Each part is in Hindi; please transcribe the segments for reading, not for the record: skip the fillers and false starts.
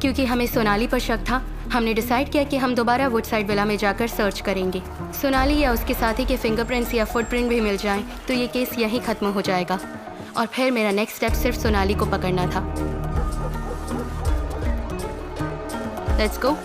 क्योंकि हमें सोनाली पर शक था, हमने डिसाइड किया कि हम दोबारा वुडसाइड विला में जाकर सर्च करेंगे। सोनाली या उसके साथी के फिंगरप्रिंट्स या फुटप्रिंट भी मिल जाएं तो ये केस यहीं ख़त्म हो जाएगा। और फिर मेरा नेक्स्ट स्टेप सिर्फ सोनाली को पकड़ना था। Let's go.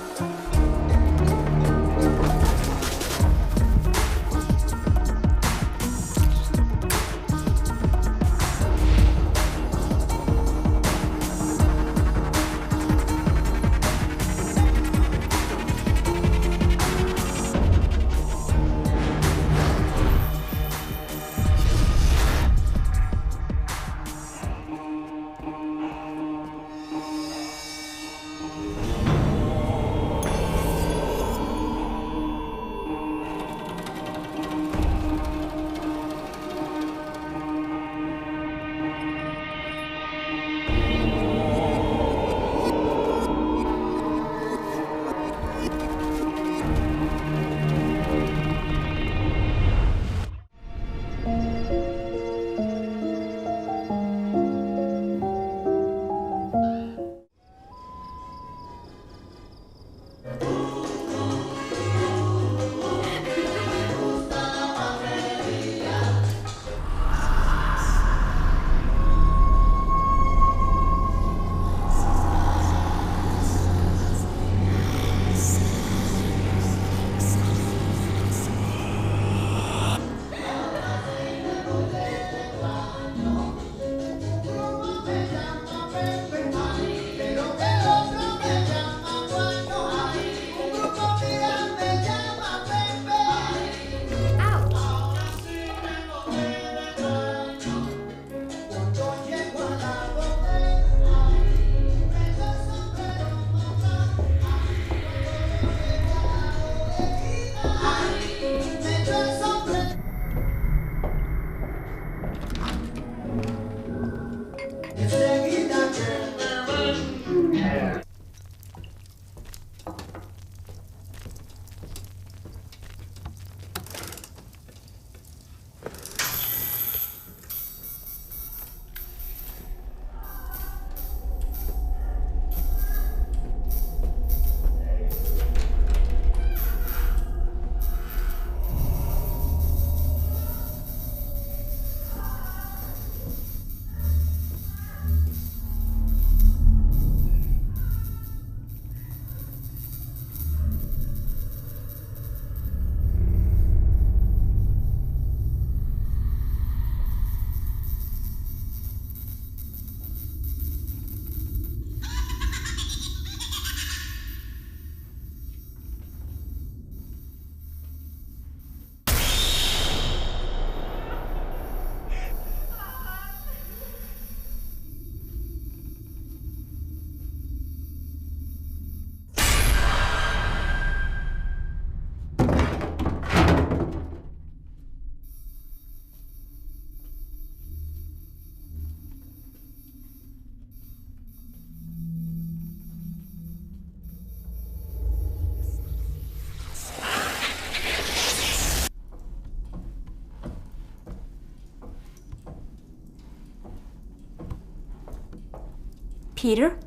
Peter?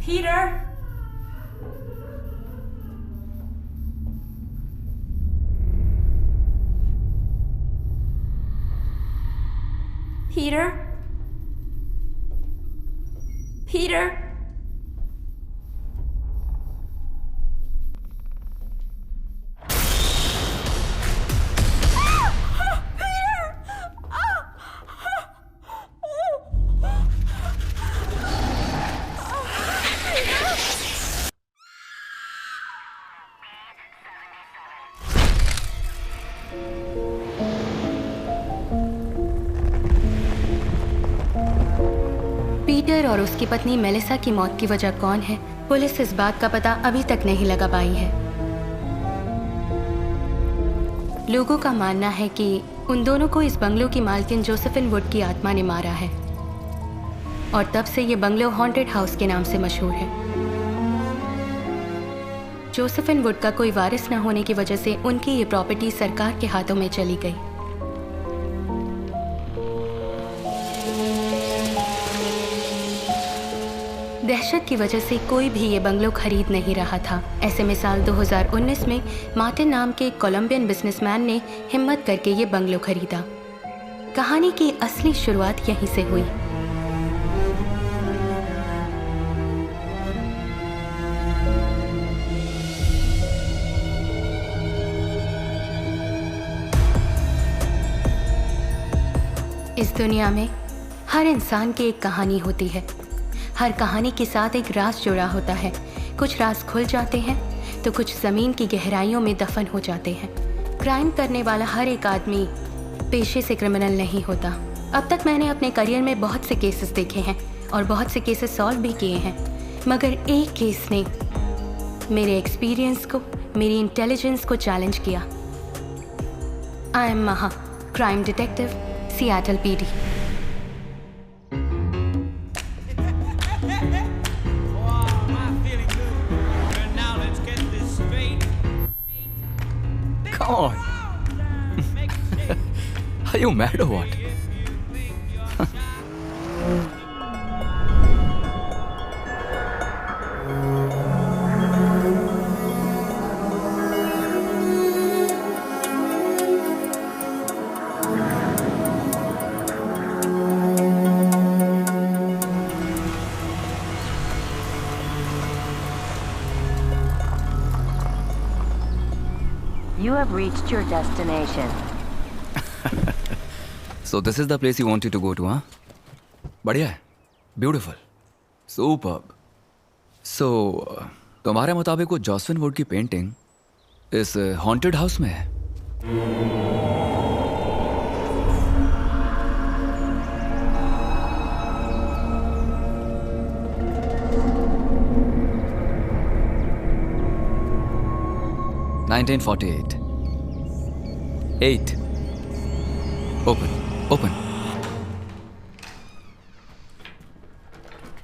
Peter? Peter? Peter? Peter और उसकी पत्नी मेलिसा की मौत की वजह कौन है, पुलिस इस बात का पता अभी तक नहीं लगा पाई है। लोगों का मानना है कि उन दोनों को इस बंगलो की मालकिन जोसेफिन वुड की आत्मा ने मारा है और तब से ये बंगलो हॉन्टेड हाउस के नाम से मशहूर है। जोसेफिन वुड का कोई वारिस न होने की वजह से उनकी ये प्रॉपर्टी सरकार के हाथों में चली गई। दहशत की वजह से कोई भी ये बंगलो खरीद नहीं रहा था। ऐसे में साल 2019 में मार्टिन नाम के एक कोलंबियन बिजनेसमैन ने हिम्मत करके ये बंगलो खरीदा। कहानी की असली शुरुआत यहीं से हुई। इस दुनिया में हर इंसान की एक कहानी होती है। हर कहानी के साथ एक राज जुड़ा होता है। कुछ राज खुल जाते हैं तो कुछ ज़मीन की गहराइयों में दफन हो जाते हैं। क्राइम करने वाला हर एक आदमी पेशे से क्रिमिनल नहीं होता। अब तक मैंने अपने करियर में बहुत से केसेस देखे हैं और बहुत से केसेस सॉल्व भी किए हैं, मगर एक केस ने मेरे एक्सपीरियंस को, मेरी इंटेलिजेंस को चैलेंज किया। आई एम महा, crime detective, Seattle PD. Come on. Are you mad or what? You have reached your destination. So this is the place you wanted to go to, huh? बढ़िया है, beautiful, superb. So तुम्हारे मुताबिक वो जोसेफिन वुड की पेंटिंग इस हॉन्टेड हाउस में है? (1948) 8. Open.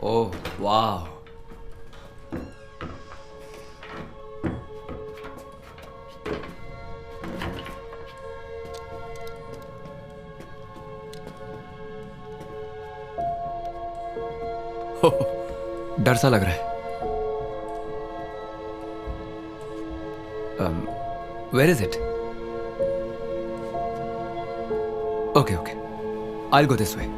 Oh, wow. डर सा लग रहा है। Where is it? Okay. I'll go this way.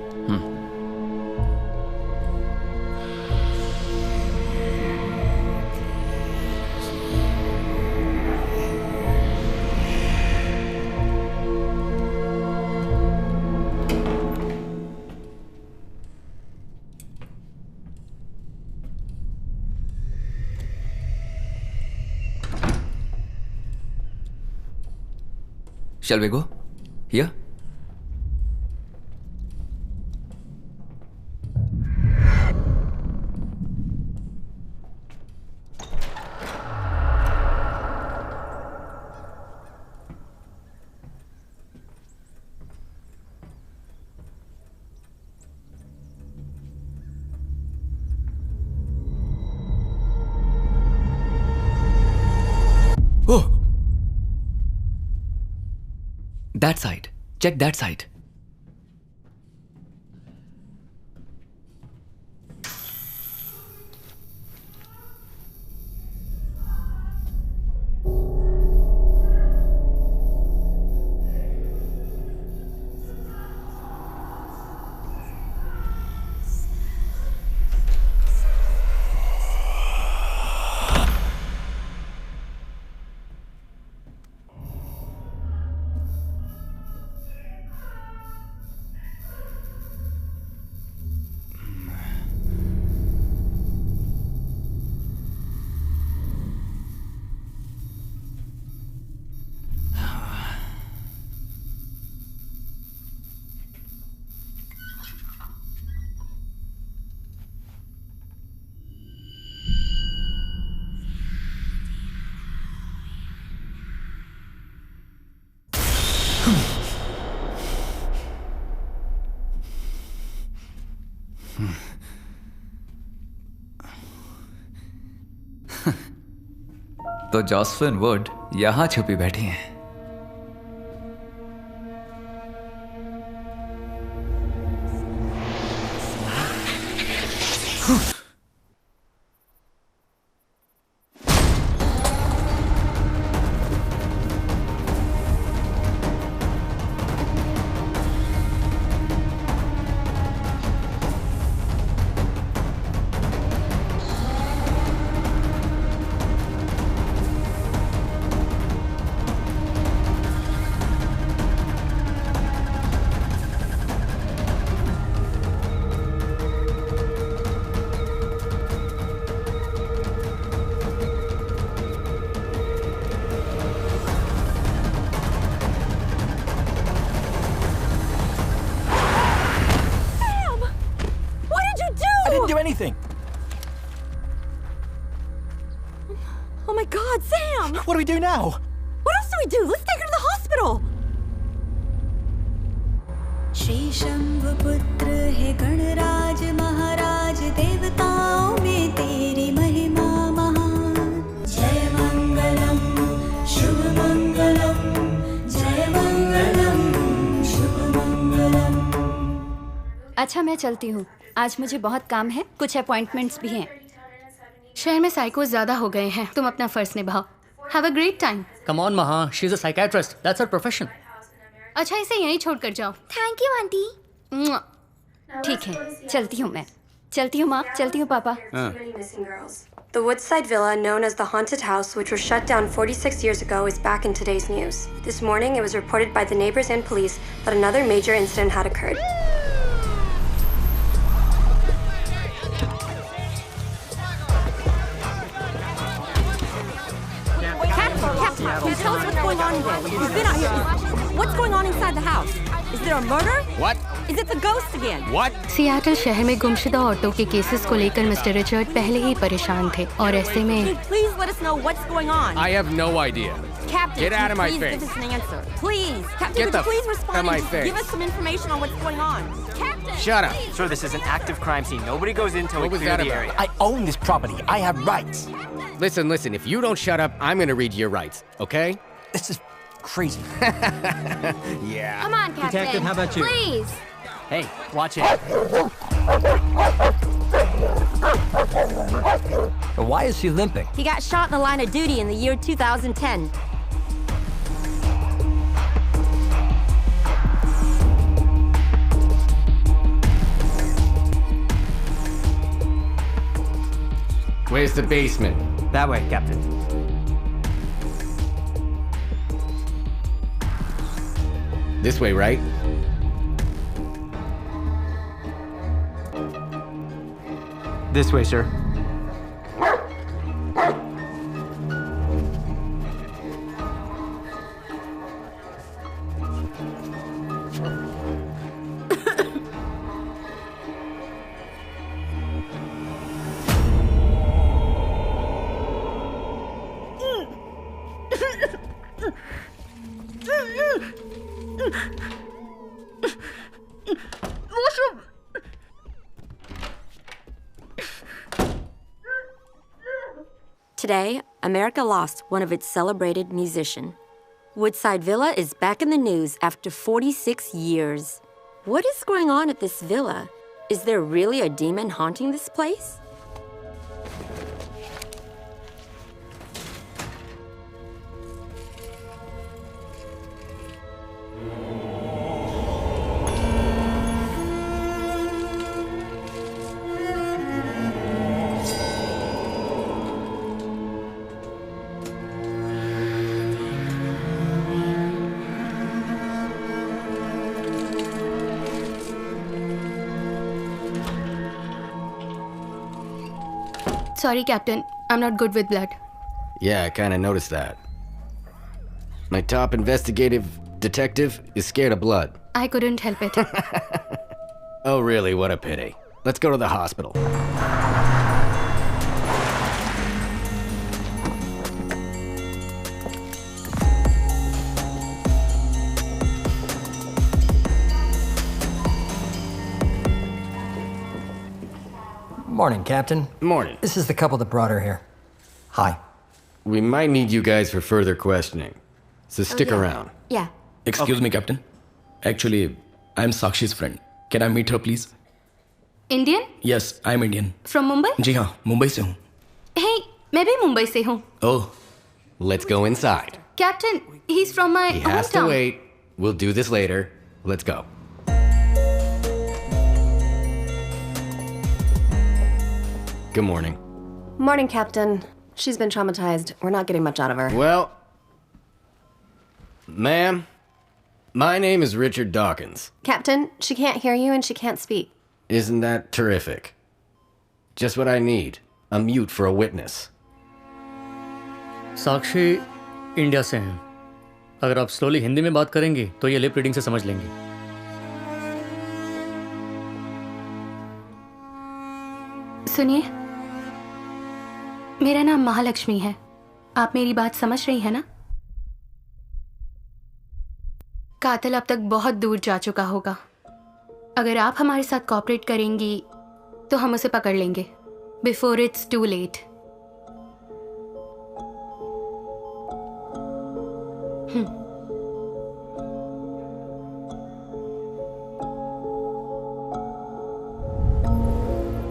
Shall we go? Here? Oh! That side. Check that side. तो जॉसफिन वुड यहां छुपी बैठी हैं। Anything. Oh my God, Sam! What do we do now? What else do we do? Let's take her to the hospital! Shri शंभुपुत्र है गणराज महाराज देवताओं में तेरी महिमा महान। जय मंगलम शुभ मंगलम, जय मंगलम शुभ मंगलम। अच्छा मैं चलती हूँ, आज मुझे बहुत काम है, कुछ अपॉइंटमेंट्स भी हैं। शहर में साइकोस ज्यादा हो गए हैं, तुम अपना फर्ज निभाओ। Have a great time. Come on, Maha. She's a psychiatrist. That's her profession. अच्छा इसे यहीं छोड़ कर जाओ। Thank you aunty. ठीक है, चलती हूँ मैं। चलती हूँ माँ, चलती हूँ पापा। The Woodside Villa, known as the Haunted House, which was shut down 46 years ago, is back in today's news. This morning, it was reported by the neighbors and police that another major incident had occurred. Captain, tell us what's going on in there. You've been out here. What's going on inside the house? Is there a murder? What? Is it the ghost again? What? Seattle शहर में गुमशुदा औरतों के केसेस को लेकर मिस्टर रिचर्ड पहले ही परेशान थे और ऐसे में Please let us know what's going on. I have no idea. Captain, Get out of my please face. give us an answer. Please, Captain, Get would you the please f- respond out of my and face. give us some information on what's going on. Captain, Shut up. Sir, this is an active crime scene. Nobody goes in until we What was clear that the about? area. I own this property. I have rights. Listen, if you don't shut up, I'm gonna read your rights, okay? This is crazy. Yeah. come on, Captain. Detective, how about you? Please. Hey, watch it. Why is she limping? He got shot in the line of duty in the year 2010. Where's the basement? That way, Captain. This way, right? This way, sir. Today, America lost one of its celebrated musicians. Woodside Villa is back in the news after 46 years. What is going on at this villa? Is there really a demon haunting this place? Sorry, Captain. I'm not good with blood. Yeah, I kinda noticed that. My top investigative detective is scared of blood. I couldn't help it. Oh, really? What a pity. Let's go to the hospital. Morning, Captain. Morning. This is the couple that brought her here. Hi. We might need you guys for further questioning, so stick around. Yeah. Excuse me, Captain. Actually, I'm Sakshi's friend. Can I meet her, please? Indian? Yes, I'm Indian. From Mumbai? जी हाँ, मुंबई से हूँ. Hey, मैं भी मुंबई से हूँ. Oh, Let's go inside. Captain, he's from my He has to hometown. wait. We'll do this later. Let's go. Good morning. Morning, Captain. She's been traumatized. We're not getting much out of her. Well, ma'am, my name is Richard Dawkins. Captain, she can't hear you and she can't speak. Isn't that terrific? Just what I need. A mute for a witness. Sakshi India से हैं. अगर आप स्लोली हिंदी में बात करेंगी तो ये लिप रीडिंग से समझ लेंगी. सुनिए, मेरा नाम महालक्ष्मी है. आप मेरी बात समझ रही हैं ना? कातिल अब तक बहुत दूर जा चुका होगा. अगर आप हमारे साथ कोऑपरेट करेंगी तो हम उसे पकड़ लेंगे बिफोर इट्स टू लेट.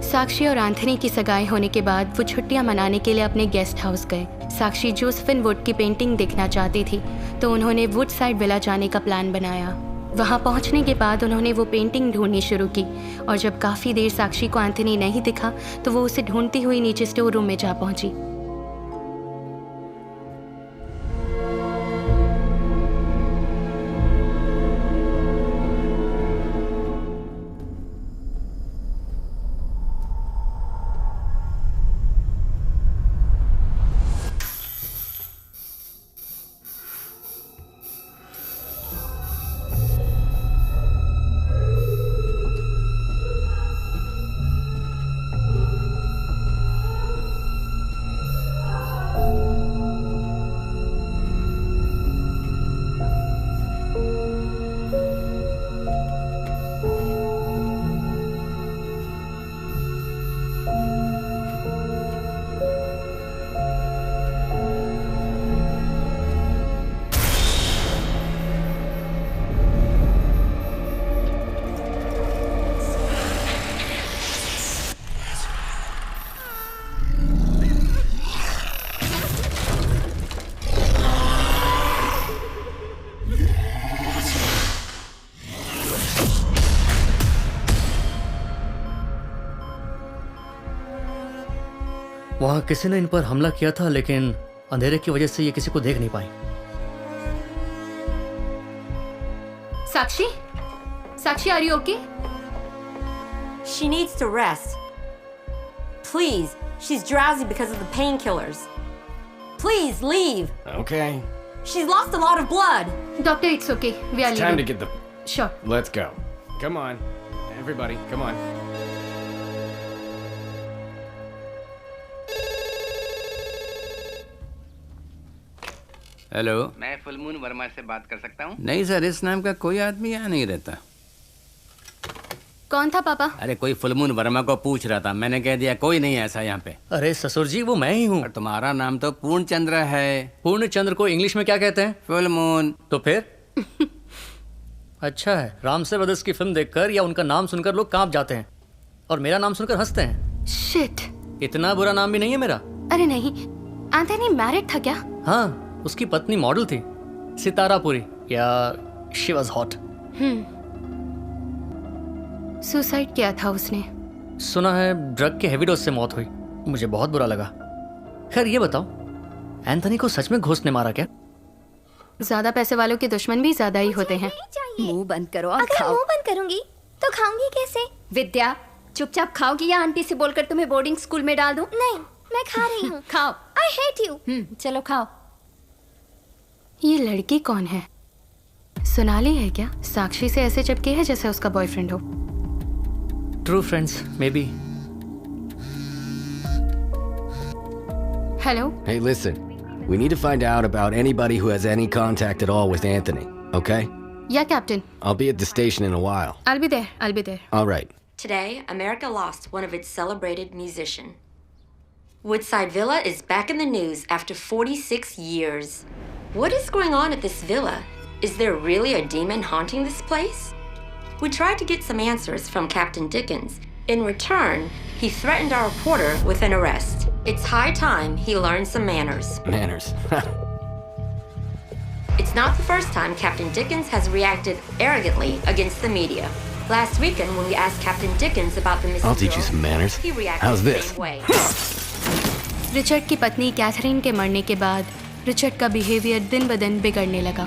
साक्षी और एंथनी की सगाई होने के बाद वो छुट्टियां मनाने के लिए अपने गेस्ट हाउस गए. साक्षी जोसेफिन वुड की पेंटिंग देखना चाहती थी तो उन्होंने वुडसाइड विला जाने का प्लान बनाया. वहां पहुंचने के बाद उन्होंने वो पेंटिंग ढूंढनी शुरू की और जब काफ़ी देर साक्षी को एंथनी नहीं दिखा तो वो उसे ढूंढती हुई नीचे स्टोर रूम में जा पहुंची. वहां किसी ने इन पर हमला किया था लेकिन अंधेरे की वजह से ये किसी को देख नहीं पाई. Sakshi, Sakshi, are you okay? She needs to rest. Please, she's drowsy because of the painkillers. Please leave. Okay. She's lost a lot of blood. Doctor, it's okay. We are It's leaving. time to get the... Sure. Let's go. Come on. Everybody, come on. Hello. मैं फुलमून वर्मा से बात कर सकता हूँ? नहीं सर, इस नाम का कोई आदमी यहाँ नहीं रहता. कौन था पापा? अरे कोई फुलमून वर्मा को पूछ रहा था. मैंने कह दिया कोई नहीं ऐसा यहाँ पे. अरे ससुर जी, वो मैं ही हूँ. तुम्हारा नाम तो पूर्णचंद्र है. पूर्णचंद्र को इंग्लिश में क्या कहते हैं? फुलमून. तो फिर अच्छा है, रामसे ब्रदर्स की फिल्म देखकर या उनका नाम सुनकर लोग कांप जाते हैं और मेरा नाम सुनकर हंसते हैं. शिट. इतना बुरा नाम भी नहीं है मेरा. अरे नहीं, एंथनी मैरिड था क्या? हाँ, उसकी पत्नी मॉडल थी, सितारापुरी, या शी वाज हॉट. सुसाइड किया था उसने. सुना है ड्रग के हेवी डोज से मौत हुई. मुझे बहुत बुरा लगा. खैर ये बताओ, एंथनी को सच में घोस्ट ने मारा क्या? ज्यादा पैसे वालों के दुश्मन भी ज्यादा ही होते हैं. मुंह बंद करो और अगर खाओ. मुंह बंद करूंगी तो खाऊंगी कैसे? विद्या, चुपचाप खाओगी या आंटी से बोलकर तुम्हें बोर्डिंग स्कूल में डाल दूं? नहीं, मैं खा रही हूँ. खाओ. I hate you. चलो खाओ. ये लड़की कौन है? सोनाली है क्या? साक्षी से ऐसे चिपके है जैसे उसका बॉयफ्रेंड हो. True friends may be. Hello. Hey, listen. We need to find out about anybody who has any contact at all with Anthony, okay? Yeah, Captain. I'll be at the station in a while. I'll be there. All right. Today, America lost one of its celebrated musicians. Woodside Villa is back in the news after 46 years. What is going on at this villa? Is there really a demon haunting this place? We tried to get some answers from Captain Dickens. In return, he threatened our reporter with an arrest. It's high time he learned some manners. Manners. It's not the first time Captain Dickens has reacted arrogantly against the media. Last weekend, when we asked Captain Dickens about the missing I'll teach you girl, some manners. he reacted How's the this? same way. Richard की पत्नी कैथरीन के मरने के बाद रिचर्ड का बिहेवियर दिन ब दिन बिगड़ने लगा।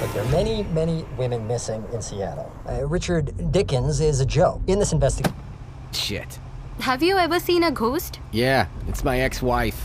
But there are many, many women missing in Seattle. Richard Dickens is a joke in this investigation. Shit. Have you ever seen a ghost? Yeah, it's my ex-wife.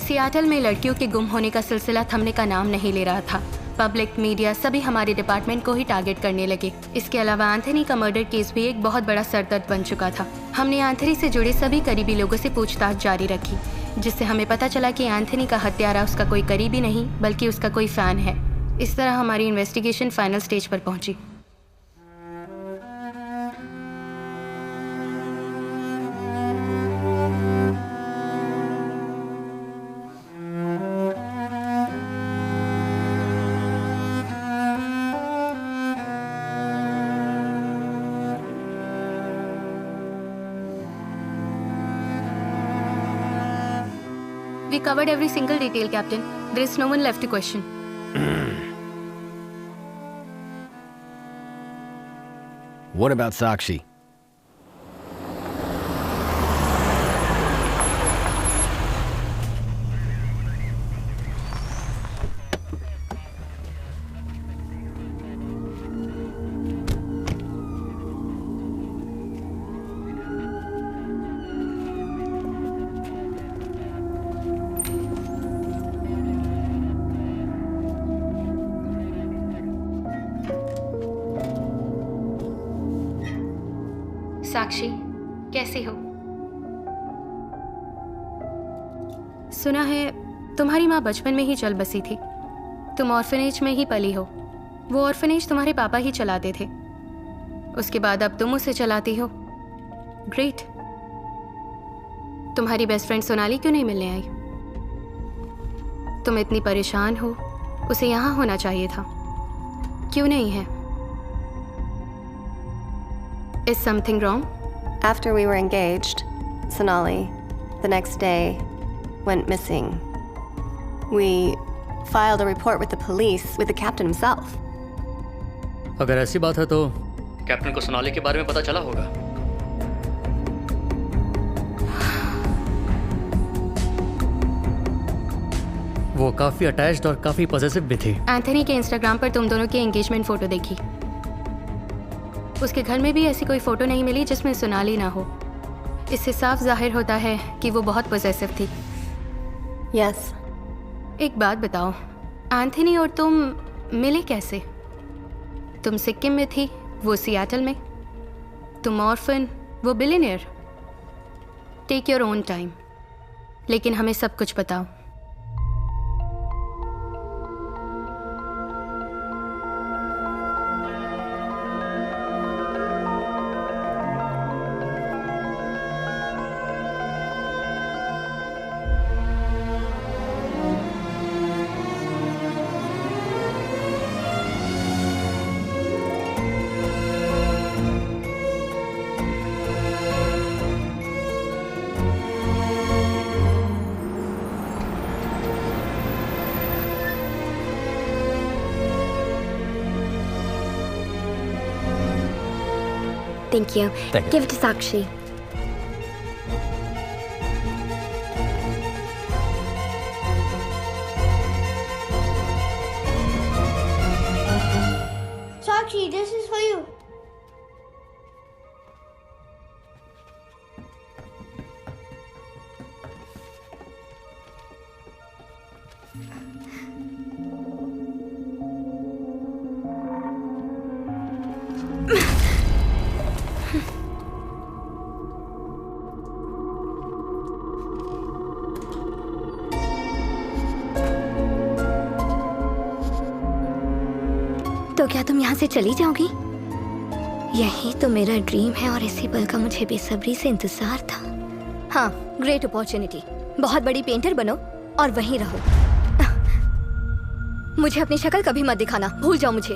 Seattle में लड़कियों के गुम होने का सिलसिला थमने का नाम नहीं ले रहा था। पब्लिक, मीडिया सभी हमारे डिपार्टमेंट को ही टारगेट करने लगे। इसके अलावा एंथनी का मर्डर केस भी एक बहुत बड़ा सरदर्द बन चुका था। हमने एंथनी से जुड़े सभी करीबी लोगों से पूछताछ जारी रखी, जिससे हमें पता चला कि एंथनी का हत्यारा उसका कोई करीबी नहीं बल्कि उसका कोई फैन है। इस तरह हमारी इन्वेस्टिगेशन फाइनल स्टेज पर पहुंची। We covered every single detail, Captain. There is no one left to question. What about Sakshi? साक्षी, कैसी हो? सुना है तुम्हारी माँ बचपन में ही चल बसी थी। तुम ऑर्फनेज में ही पली हो। वो ऑर्फनेज तुम्हारे पापा ही चलाते थे। उसके बाद अब तुम उसे चलाती हो। ग्रेट। तुम्हारी बेस्ट फ्रेंड सोनाली क्यों नहीं मिलने आई? तुम इतनी परेशान हो, उसे यहाँ होना चाहिए था। क्यों नहीं है? Is something wrong? After we were engaged, Sonali, the next day, went missing. We filed a report with the police, with the captain himself. अगर ऐसी बात है तो कैप्टन को सोनाली के बारे में पता चला होगा। वो काफी अटैच्ड और काफी पॉजिटिव भी थी। एंथनी के इंस्टाग्राम पर तुम दोनों की एंगेजमेंट फोटो देखी। उसके घर में भी ऐसी कोई फोटो नहीं मिली जिसमें सोनाली ना हो। इससे साफ जाहिर होता है कि वो बहुत पॉजिटिव थी। Yes. एक बात बताओ, एंथनी और तुम मिले कैसे? तुम सिक्किम में थी, वो सियाटल में। तुम ऑर्फन, वो billionaire. Take your own time, लेकिन हमें सब कुछ बताओ। Thank you. Thank you. Give it to Sakshi. Sakshi, this is for you. तो क्या तुम यहाँ से चली जाओगी? यही तो मेरा ड्रीम है और इसी पल का मुझे बेसब्री से इंतजार था। हाँ, ग्रेट अपॉर्चुनिटी। बहुत बड़ी पेंटर बनो और वहीं रहो। मुझे अपनी शक्ल कभी मत दिखाना, भूल जाओ मुझे।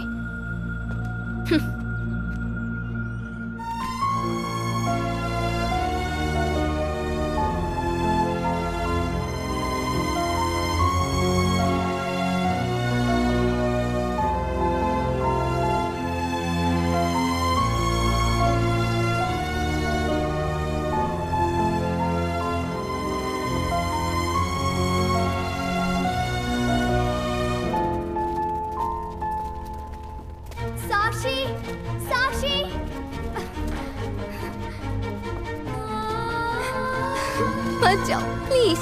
साक्षी, साक्षी, मत जाओ प्लीज।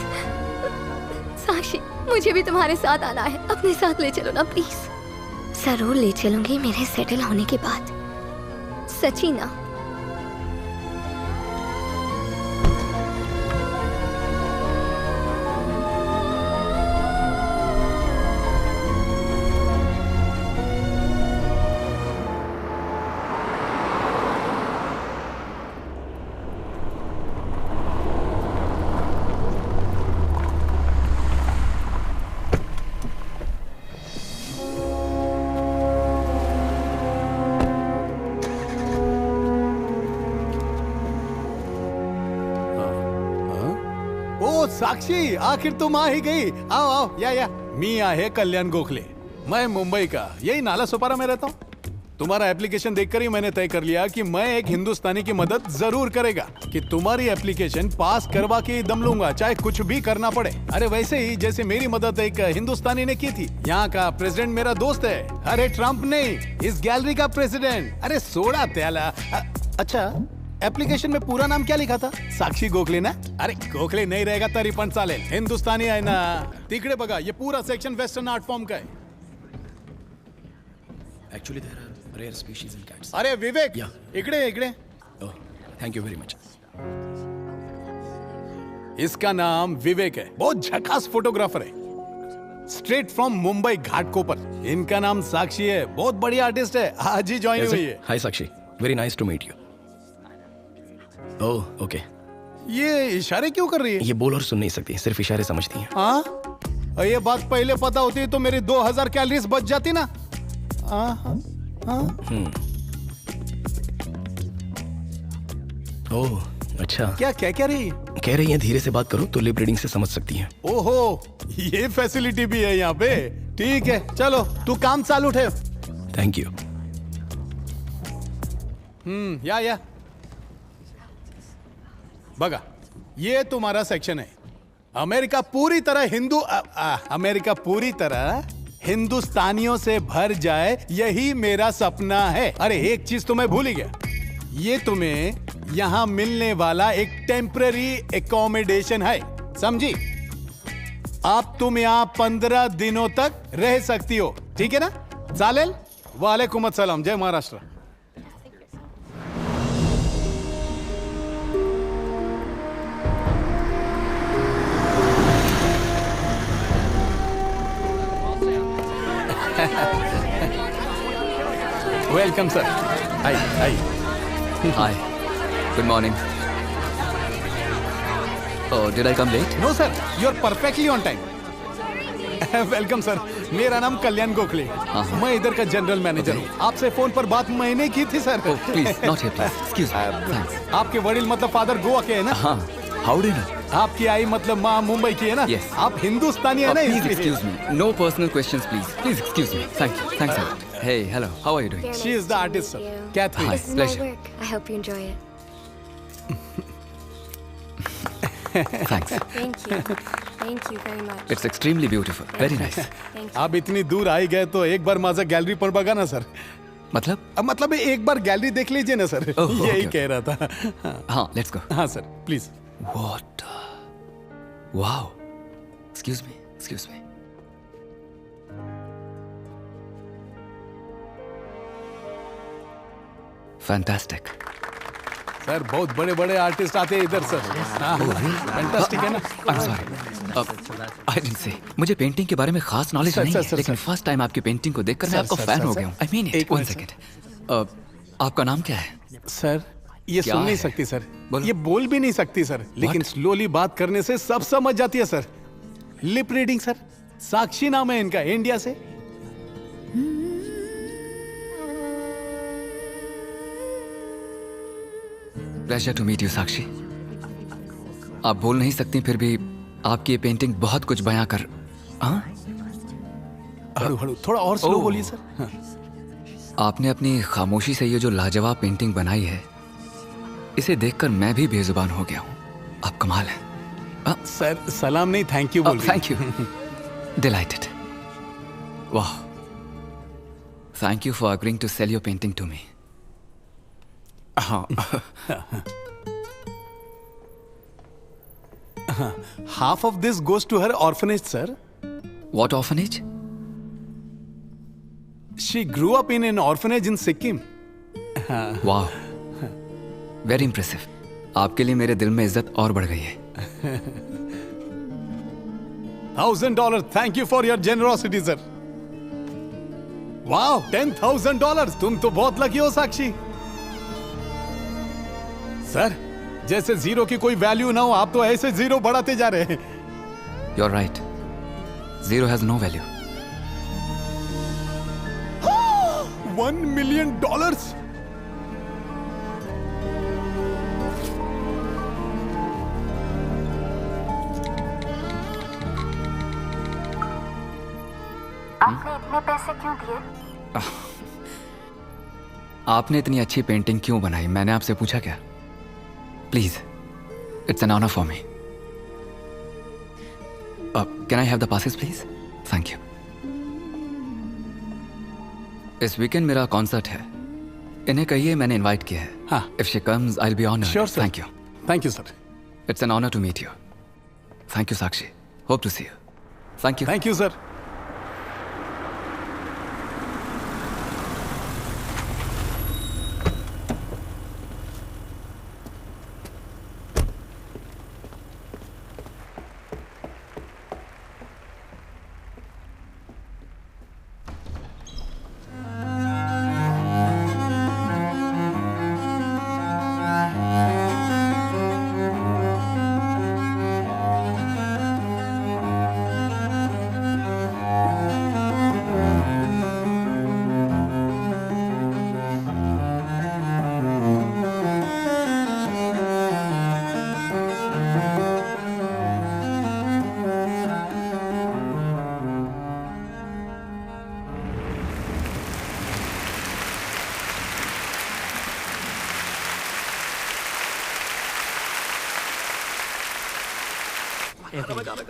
साक्षी, मुझे भी तुम्हारे साथ आना है। अपने साथ ले चलो ना प्लीज। जरूर ले चलूंगी मेरे सेटल होने के बाद। सच्ची ना? साक्षी, आखिर तुम आ ही गई। आओ आओ, या मी आहे कल्याण गोखले। मैं मुंबई का यही नाला सोपारा में रहता हूँ। तुम्हारा एप्लीकेशन देखकर ही मैंने तय कर लिया कि मैं एक हिंदुस्तानी की मदद जरूर करेगा कि तुम्हारी एप्लीकेशन पास करवा के दम लूंगा, चाहे कुछ भी करना पड़े। अरे वैसे ही जैसे मेरी मदद एक हिंदुस्तानी ने की थी। यहाँ का प्रेसिडेंट मेरा दोस्त है। अरे ट्रम्प नहीं, इस गैलरी का प्रेसिडेंट। अरे सोडा त्याला। अच्छा, एप्लीकेशन में पूरा नाम क्या लिखा था? साक्षी गोखले ना? अरे गोखले नहीं रहेगा तरी पण चालेल, हिंदुस्तानी आहे ना। तिकडे बघा, ये पूरा सेक्शन वेस्टर्न आर्ट फॉर्म का है। Actually, there are rare species in cats. अरे विवेक, इकडे इकडे। Oh, thank you very much. इसका नाम विवेक है, बहुत झकास फोटोग्राफर है, स्ट्रेट फ्रॉम मुंबई घाटकोपर। इनका नाम साक्षी है, बहुत बड़ी आर्टिस्ट है, आज ही ज्वाइन हुई है। Hi Sakshi, very nice to meet you. Oh, okay. ये इशारे क्यों कर रही है? ये बोल और सुन नहीं सकती, सिर्फ इशारे समझती है। हाँ, ये बात पहले पता होती तो मेरी 2000 कैलोरीज बच जाती ना। ओह, अच्छा। क्या क्या कह रही? कह रही है धीरे से बात करो तो लिप रीडिंग से समझ सकती है। ओहो, ये फैसिलिटी भी है यहाँ पे। ठीक है, चलो तू काम चालू ठेव। Thank you. या बगा, ये तुम्हारा सेक्शन है। अमेरिका पूरी तरह हिंदुस्तानियों से भर जाए, यही मेरा सपना है। अरे एक चीज तो मैं भूल ही गया, ये तुम्हें यहाँ मिलने वाला एक टेम्पररी एकोमोडेशन है, समझी? अब तुम यहाँ 15 दिनों तक रह सकती हो, ठीक है ना? चालेल? वालेकुम अस्सलाम, जय Maharashtra. Welcome, sir. Hi. Hi. Good morning. Oh, did I come late? No, sir. You're perfectly on time. Welcome, sir. मेरा नाम कल्याण गोखले। मैं इधर का जनरल मैनेजर हूँ। आपसे फोन पर बात मैंने की थी, sir. Oh, please, not here, please. Excuse me. Thanks. आपके वडील मतलब फादर गोवा के है ना? हाँ. How do you know? आपकी आई मतलब माँ मुंबई की है ना? Yes. आप हिंदुस्तानी है ना? Please excuse me. No personal questions, please. Please excuse me. Thank you. Thanks a lot. Hey, hello. How are you doing? She is the artist, sir. Catherine. Hi. This is Pleasure. my work. I hope you enjoy it. Thanks. Thank you. Thank you very much. It's extremely beautiful. Very nice. Thank you. आप इतनी दूर आई गए तो एक बार माझा गैलरी पर बघा ना, सर। मतलब एक बार गैलरी देख लीजिए ना, सर। यही कह रहा था। हाँ, let's go. हाँ sir, please. What? Wow. Excuse me. Excuse me. Fantastic. Sir बहुत बड़े बड़े आर्टिस्ट आते हैं इधर सर। फैंटास्टिक है ना। I'm sorry. I didn't say. मुझे पेंटिंग के बारे में खास नॉलेज नहीं है, लेकिन फर्स्ट टाइम आपकी पेंटिंग को देखकर मैं आपका फैन हो गया हूँ। I mean it. One second. आपका नाम क्या है? सर ये सुन नहीं सकती सर, ये बोल भी नहीं सकती सर, लेकिन स्लोली बात करने से सब समझ जाती है sir. Lip reading sir. Sakshi नाम है इनका, इंडिया से। Pleasure to meet you Sakshi. आप बोल नहीं सकती, फिर भी आपकी ये पेंटिंग बहुत कुछ बयां कर। हड़ू थोड़ा और स्लो बोलिए सर। हाँ। आपने अपनी खामोशी से ये जो लाजवाब पेंटिंग बनाई है, इसे देखकर मैं भी बेजुबान हो गया हूँ। आप कमाल हैं। सर सलाम नहीं, थैंक यू बोल रही। Thank you. डिलाइटेड। वाह। Thank you for agreeing to sell your painting to me. Half of this goes to her orphanage, sir. What orphanage? She grew up in an orphanage in Sikkim. Wow. Very impressive. आपके लिए मेरे दिल में इज्जत और बढ़ गई है। $1,000. Thank you for your generosity, sir. Wow, $10,000. तुम तो बहुत लकी हो साक्षी। सर जैसे जीरो की कोई वैल्यू ना हो, आप तो ऐसे जीरो बढ़ाते जा रहे हैं। You're right. Zero has no value. $1 million. आपने इतने पैसे क्यों दिए? आपने इतनी अच्छी पेंटिंग क्यों बनाई, मैंने आपसे पूछा क्या? Please, it's an honour for me. Can I have the passes please? Thank you. इस वीकेंड मेरा कॉन्सर्ट है, इन्हें कहिए मैंने इनवाइट किया है। If she comes I will be honoured. Sure sir. Thank you. Thank you sir. It's an honour to meet you. Thank you Sakshi. Hope to see you. Thank you. Thank you sir.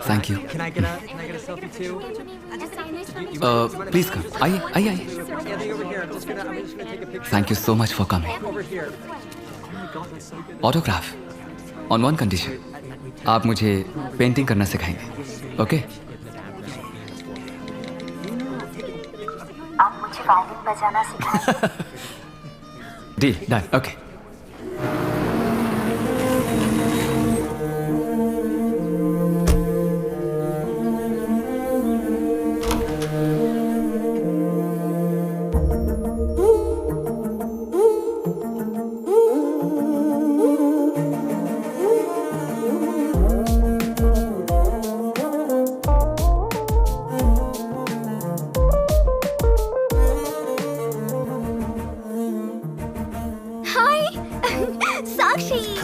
Thank you. Can I get a selfie too? Please come. आइए आइए आइए। Thank you so much for coming. Autograph on one condition, आप मुझे पेंटिंग करना सिखाएंगे। ओके? आप मुझे वायलिन बजाना सिखाएंगे। Deal done. Okay.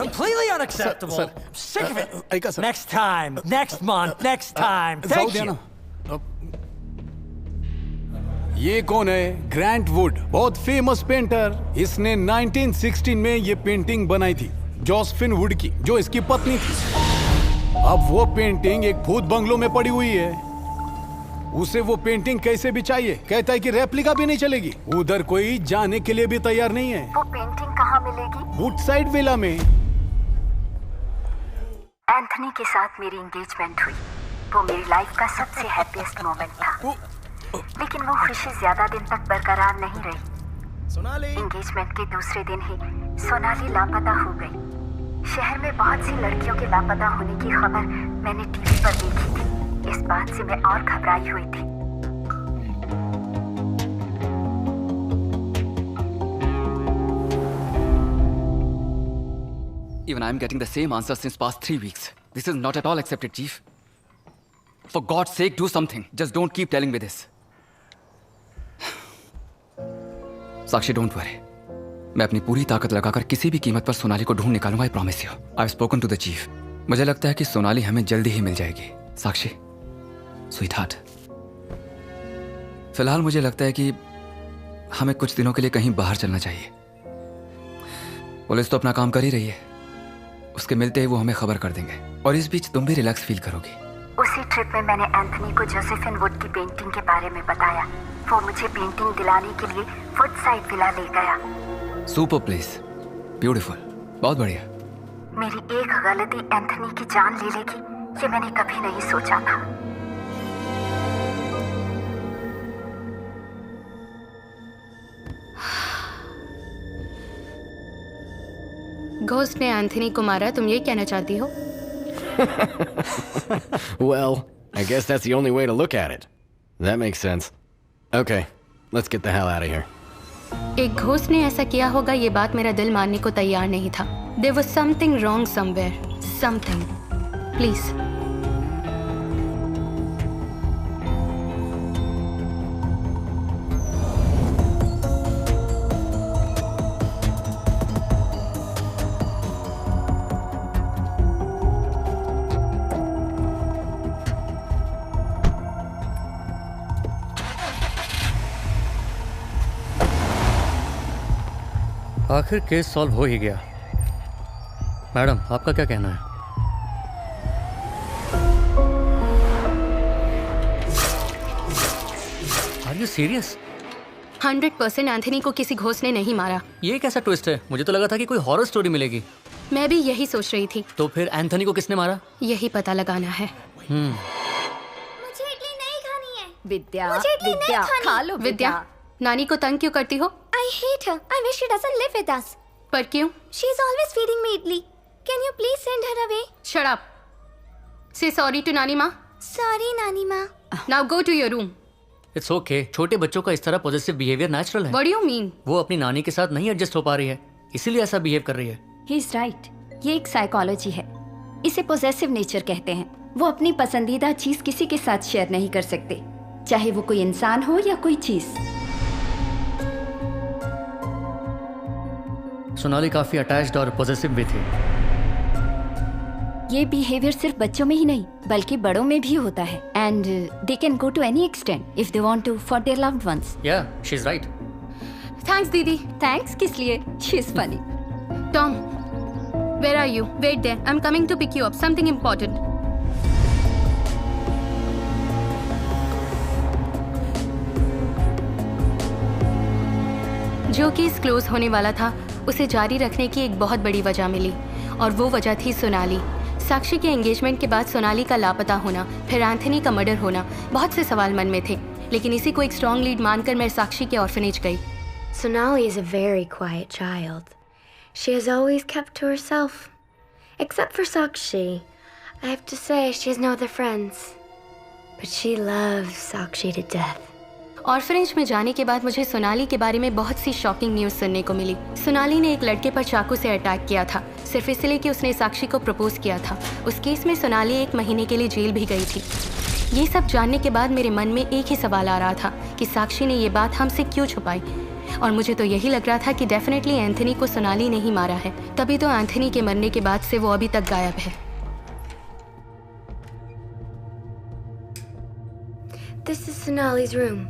Completely unacceptable. Sir, I'm sick of it. ऐका sir. Next time, next month, next time. जाओ Thank दिया you. ना। ये कौन है? ग्रांट वुड, बहुत फेमस पेंटर। इसने 1916 में ये पेंटिंग बनाई थी जोसेफिन वुड की, जो इसकी पत्नी थी। अब वो पेंटिंग एक भूत बंगलो में पड़ी हुई है। उसे वो पेंटिंग कैसे भी चाहिए, कहता है कि रेप्लिका भी नहीं चलेगी। उधर कोई जाने के लिए भी तैयार नहीं है। वो पेंटिंग कहाँ मिलेगी? वुडसाइड विला में। एंथनी के साथ मेरी एंगेजमेंट हुई। वो मेरी लाइफ का सबसे हैप्पीएस्ट मोमेंट था। लेकिन वो खुशी ज्यादा दिन तक बरकरार नहीं रही। एंगेजमेंट के दूसरे दिन ही सोनाली लापता हो गई। शहर में बहुत सी लड़कियों के लापता होने की खबर मैंने टीवी पर देखी थी। इस बात से मैं और घबराई हुई थी। Even I'm getting the same answer since past 3 weeks. This is not at all accepted, Chief. For God's sake, do something. Just don't keep telling me this. Sakshi, don't worry. मैं अपनी पूरी ताकत लगाकर किसी भी कीमत पर सोनाली को ढूंढ निकालूंगा। I promise you. I've spoken to the chief. मुझे लगता है कि सोनाली हमें जल्दी ही मिल जाएगी। साक्षी, स्वीटहार्ट, फिलहाल मुझे लगता है कि हमें कुछ दिनों के लिए कहीं बाहर चलना चाहिए। पुलिस तो अपना काम कर ही रही है। उसके मिलते ही वो हमें खबर कर देंगे और इस बीच तुम भी रिलैक्स फील करोगी। उसी ट्रिप में मैंने एंथनी को जोसेफिन वुड की पेंटिंग के बारे में बताया। वो मुझे पेंटिंग दिलाने के लिए वुडसाइड विला ले गया। सुपर प्लेस, ब्यूटीफुल, बहुत बढ़िया। मेरी एक गलती एंथनी की जान ले लेगी, ये मैंने कभी नहीं सोचा था। घोस्ट ने एंथनी को मारा, तुम ये कहना चाहती हो? Well, I guess that's the only way to look at it. That makes sense. Okay, let's get the hell out of here. एक घोस्ट ने ऐसा किया होगा, ये बात मेरा दिल मानने को तैयार नहीं था। There was something wrong somewhere. Something. Please. आखिर केस सॉल्व हो ही गया। मैडम, आपका क्या कहना है? Are you serious? 100% एंथनी को किसी घोस्ट ने नहीं मारा। ये कैसा ट्विस्ट है? मुझे तो लगा था कि कोई हॉरर स्टोरी मिलेगी। मैं भी यही सोच रही थी। तो फिर एंथनी को किसने मारा? यही पता लगाना है। मुझे इडली नहीं खानी है। विद्या, मुझे इडली नहीं खानी। खा लो विद्या, नानी को तंग क्यों करती हो? I hate her. I wish she doesn't live with us. पर क्यों? She is always feeding me idli. Can you please send her away? Shut up. Say sorry to Nani Ma. Sorry, Nani Ma. Now go to your room. It's okay. छोटे बच्चों का इस तरह पॉजिटिव बिहेवियर नेचुरल है। What do you mean? वो अपनी नानी के साथ नहीं एडजस्ट हो पा रही है, इसीलिए ऐसा बिहेव कर रही है। He is right. ये एक साइकोलॉजी है। इसे पोजेसिव नेचर कहते हैं। वो अपनी पसंदीदा चीज किसी के साथ शेयर नहीं कर सकते, चाहे वो कोई इंसान हो या कोई चीज। सोनाली काफी अटैच्ड और पॉजिटिव भी थी। ये बिहेवियर सिर्फ बच्चों में ही नहीं बल्कि बड़ों में भी होता है। And they can go to any extent if they want to for their loved ones. Yeah, she is right. Thanks didi. Thanks किस लिए? She is funny. Tom, where are you? Wait there, I am coming to pick you up, something important. जो केस क्लोज होने वाला था उसे जारी रखने की एक बहुत बड़ी वजह मिली और वो वजह थी सोनाली। साक्षी के एंगेजमेंट के बाद सोनाली का लापता होना, फिर एंथनी का मर्डर होना, बहुत से सवाल मन में थे, लेकिन इसी को एक स्ट्रॉन्ग लीड मानकर मैं साक्षी के ऑर्फनेज गई। Sonali is a very quiet child. She has always kept to herself. Except for Sakshi. I have to say, she has no other friends. But she loves Sakshi to death. Orphanage में जाने के बाद मुझे सोनाली के बारे में बहुत सी शॉकिंग न्यूज़ सुनने को मिली। सोनाली ने एक लड़के पर चाकू से अटैक किया था, सिर्फ इसलिए कि उसने साक्षी को प्रपोज किया था। उस केस में सोनाली 1 महीने के लिए जेल भी गई थी। ये सब जानने के बाद मेरे मन में एक ही सवाल आ रहा था कि साक्षी ने ये बात हमसे क्यों छुपाई, और मुझे तो यही लग रहा था कि डेफिनेटली एंथनी को सोनाली ने ही मारा है। तभी तो एंथनी के मरने के बाद से वो अभी तक गायब है। This is Sonali's room.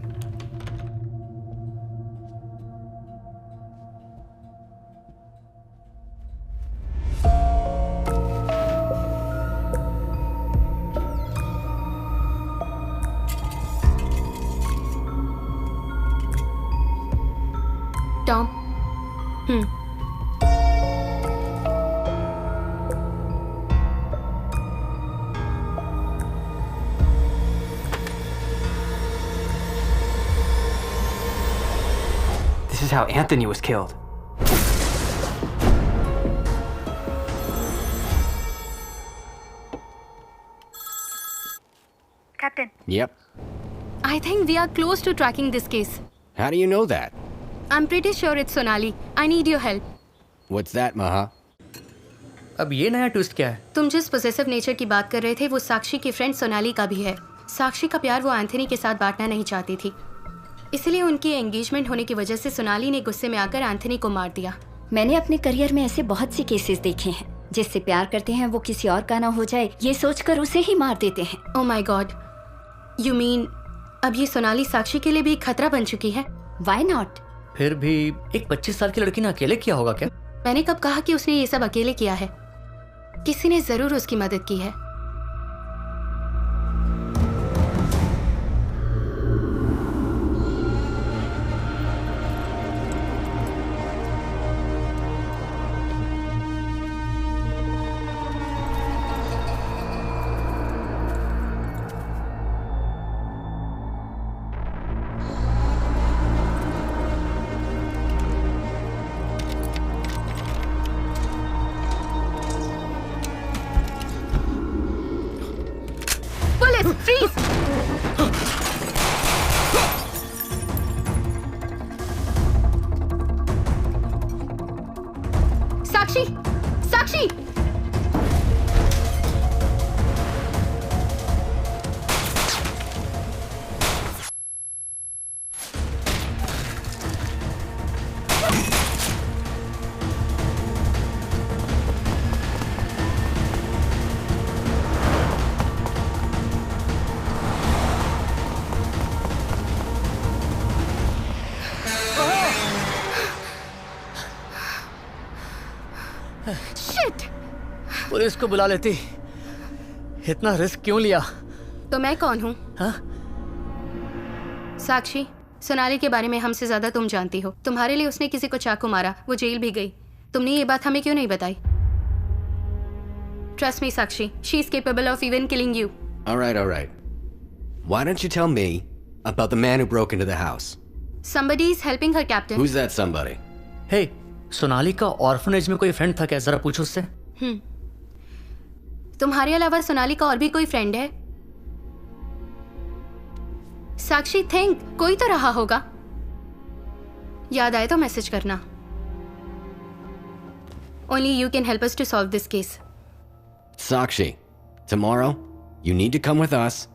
Tom, This This is how Anthony was killed. Captain. Yep. I think we are close to tracking this case. How do you know that? I'm pretty sure it's Sonali. I need your help. What's that, Maha? अब ये नया ट्विस्ट क्या है? तुम जिस पोसेसिव नेचर की बात कर रहे थे वो साक्षी की फ्रेंड सोनाली का भी है। साक्षी का प्यार वो एंथनी के साथ बांटना नहीं चाहती थी, इसलिए उनकी एंगेजमेंट होने की वजह से सोनाली ने गुस्से में आकर एंथनी को मार दिया। मैंने अपने करियर में ऐसे बहुत सी केसेस देखे हैं, जिससे प्यार करते हैं वो किसी और का ना हो जाए ये सोचकर उसे ही मार देते हैं। Oh my God, you mean अब ये सोनाली साक्षी के लिए भी एक खतरा बन चुकी है? Why not? फिर भी एक 25 साल की लड़की ने अकेले किया होगा क्या? मैंने कब कहा कि उसने ये सब अकेले किया है? किसी ने जरूर उसकी मदद की है। साक्षी, साक्षी! पुलिस को बुला लेती, इतना रिस्क क्यों लिया? तो मैं कौन हूँ? हाँ? साक्षी, सोनाली के बारे में हमसे ज्यादा तुम जानती हो। तुम्हारे लिए उसने किसी को चाकू मारा, वो जेल भी गई। तुमने ये बात हमें क्यों नहीं बताई? Trust me Sakshi, she is capable of even killing you. All right. Why don't you tell me about the man who broke into the house? Somebody is helping her, Captain. Who's that somebody? Hey, Sonali का ऑर्फनेज में कोई फ्रेंड था क्या? जरा पूछो उससे। तुम्हारे अलावा सोनाली का और भी कोई फ्रेंड है? साक्षी, थिंक, कोई तो रहा होगा। याद आए तो मैसेज करना। Only you can help us to solve this case. Sakshi, tomorrow you need to come with us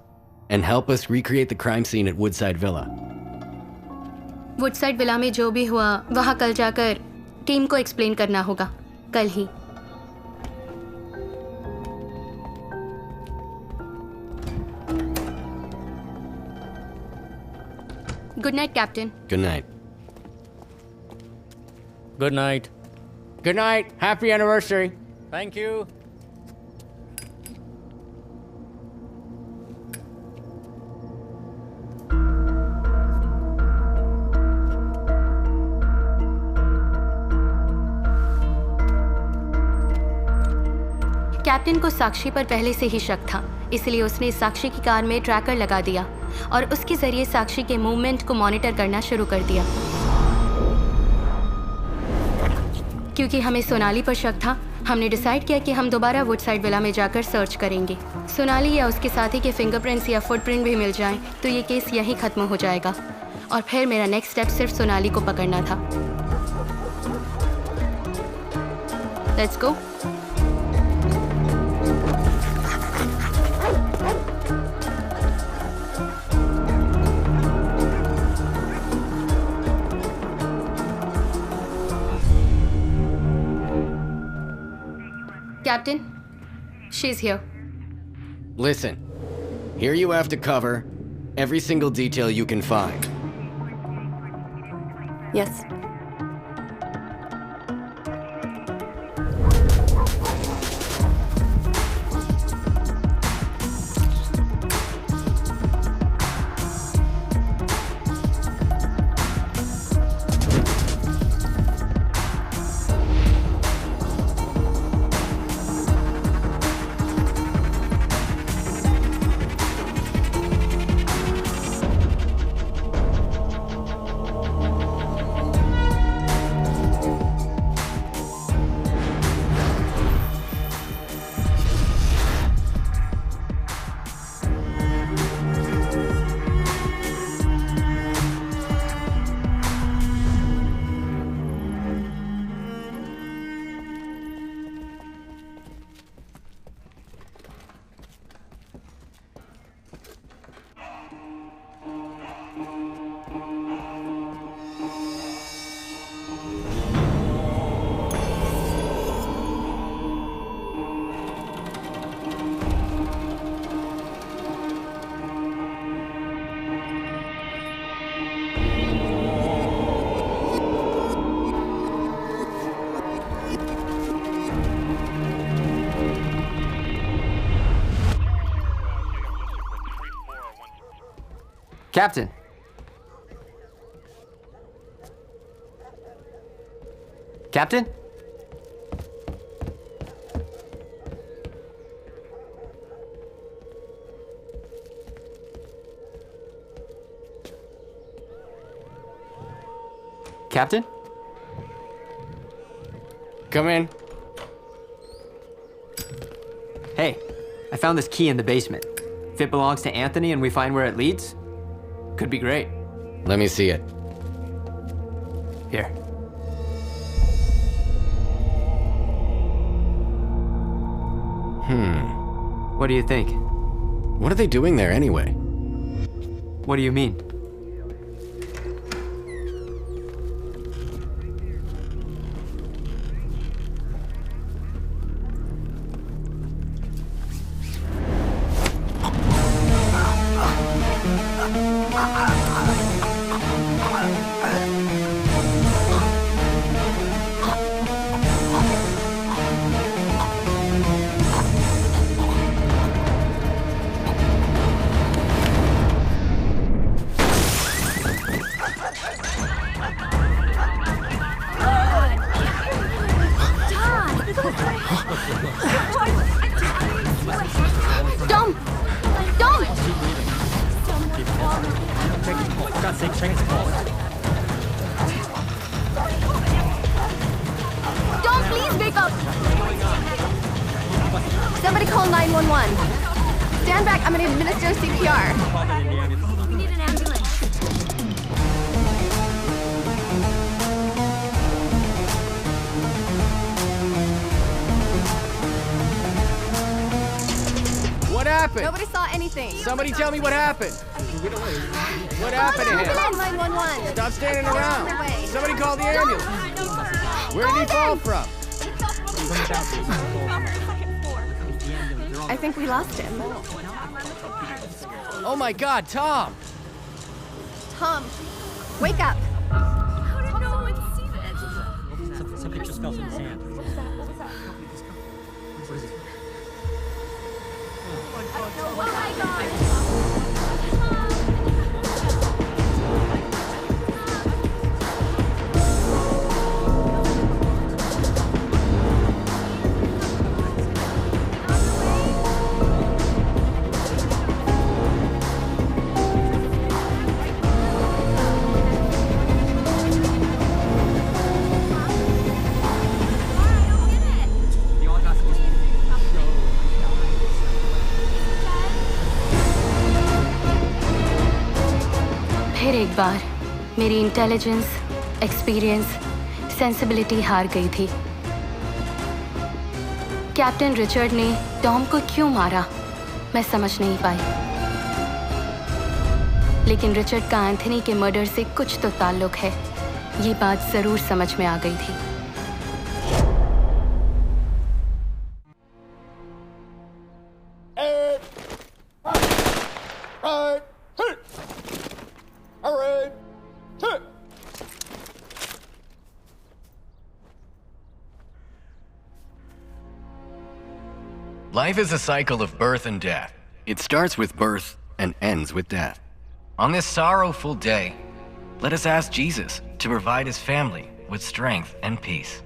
and help us recreate the crime scene at Woodside Villa. Woodside villa में जो भी हुआ वहां कल जाकर टीम को एक्सप्लेन करना होगा, कल ही। Good night, Captain. Good night. Good night. Good night. Happy anniversary. Thank you. Captain को साक्षी पर पहले से ही शक था, इसलिए उसने साक्षी की कार में ट्रैकर लगा दिया और उसके जरिए साक्षी के मूवमेंट को मॉनिटर करना शुरू कर दिया। क्योंकि हमें सोनाली पर शक था, हमने डिसाइड किया कि हम दोबारा वुडसाइड विला में जाकर सर्च करेंगे। सोनाली या उसके साथी के फिंगरप्रिंट्स या फुटप्रिंट भी मिल जाएं, तो ये केस यहीं खत्म हो जाएगा। और फिर मेरा नेक्स्ट स्टेप सिर्फ सोनाली को पकड़ना था। Let's go. Captain, she's here. Listen, here you have to cover every single detail you can find. Yes. Captain. Captain? Captain? Come in. Hey, I found this key in the basement. If it belongs to Anthony and we find where it leads, could be great. Let me see it. Here. What do you think? What are they doing there anyway? What do you mean? Somebody call 911. Stand back, I'm gonna administer CPR. We need an ambulance. What happened? Nobody saw anything. Somebody tell me what happened. What happened to him? 911. Stop standing around. Somebody call the ambulance. Where did he fall from? I think we lost him. Oh my God, Tom! Tom, wake up. How did no one see this? Something just fell from his hand. Oh my god! फिर एक बार मेरी इंटेलिजेंस, एक्सपीरियंस, सेंसिबिलिटी हार गई थी। कैप्टन रिचर्ड ने टॉम को क्यों मारा मैं समझ नहीं पाई, लेकिन रिचर्ड का एंथनी के मर्डर से कुछ तो ताल्लुक है, ये बात जरूर समझ में आ गई थी। Life is a cycle of birth and death. It starts with birth and ends with death. On this sorrowful day, let us ask Jesus to provide his family with strength and peace.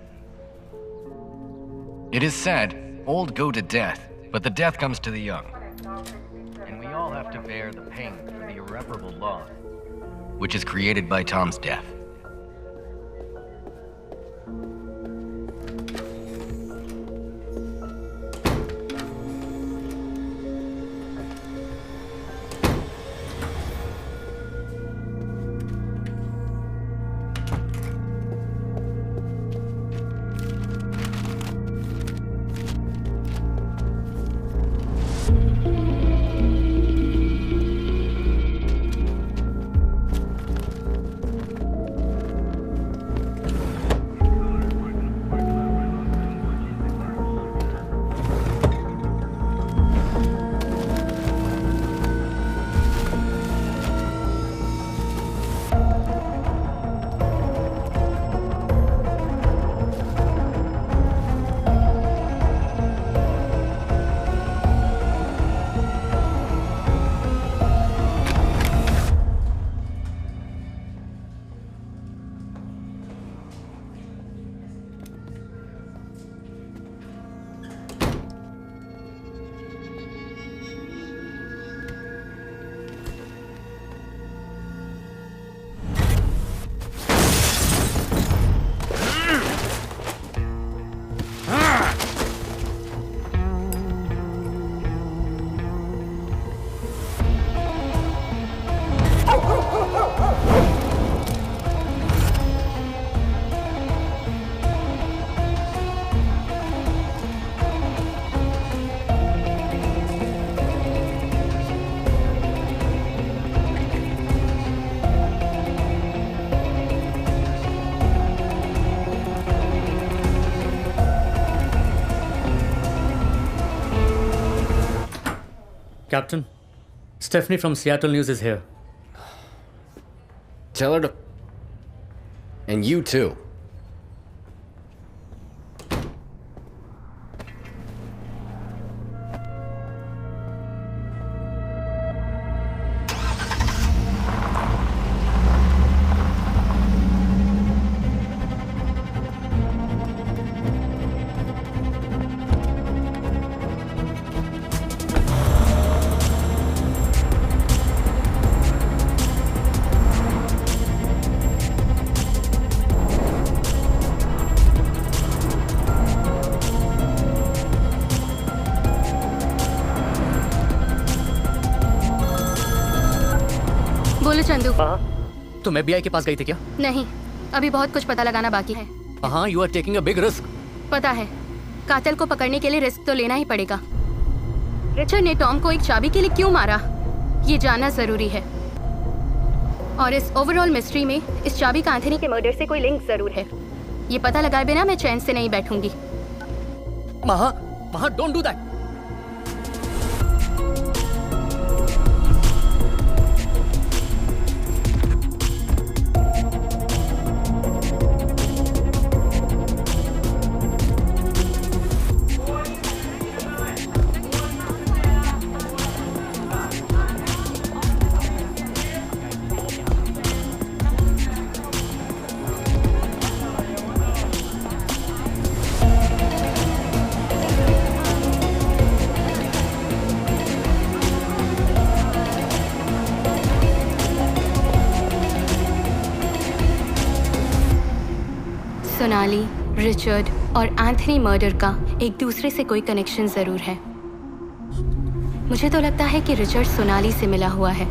It is said, old go to death, but the death comes to the young. And we all have to bear the pain for the irreparable loss, which is created by Tom's death. Captain, Stephanie from Seattle News is here. Tell her to. And you too. बोलो चंदू। तुम FBI के पास गई थी क्या? नहीं, अभी बहुत कुछ पता लगाना बाकी है। हाँ, you are taking a big risk. पता है, कातिल को पकड़ने के लिए रिस्क तो लेना ही पड़ेगा। रिचर्ड ने टॉम को एक चाबी के लिए क्यों मारा, ये जानना जरूरी है। और इस ओवरऑल मिस्ट्री में इस चाबी का एंथनी के मर्डर से कोई लिंक जरूर है। ये पता लगाए बिना मैं चैन से नहीं बैठूंगी। महा, don't do that. Sonali, Richard और एंथनी मर्डर का एक दूसरे से कोई कनेक्शन जरूर है। मुझे तो लगता है कि रिचर्ड सोनाली से मिला हुआ है।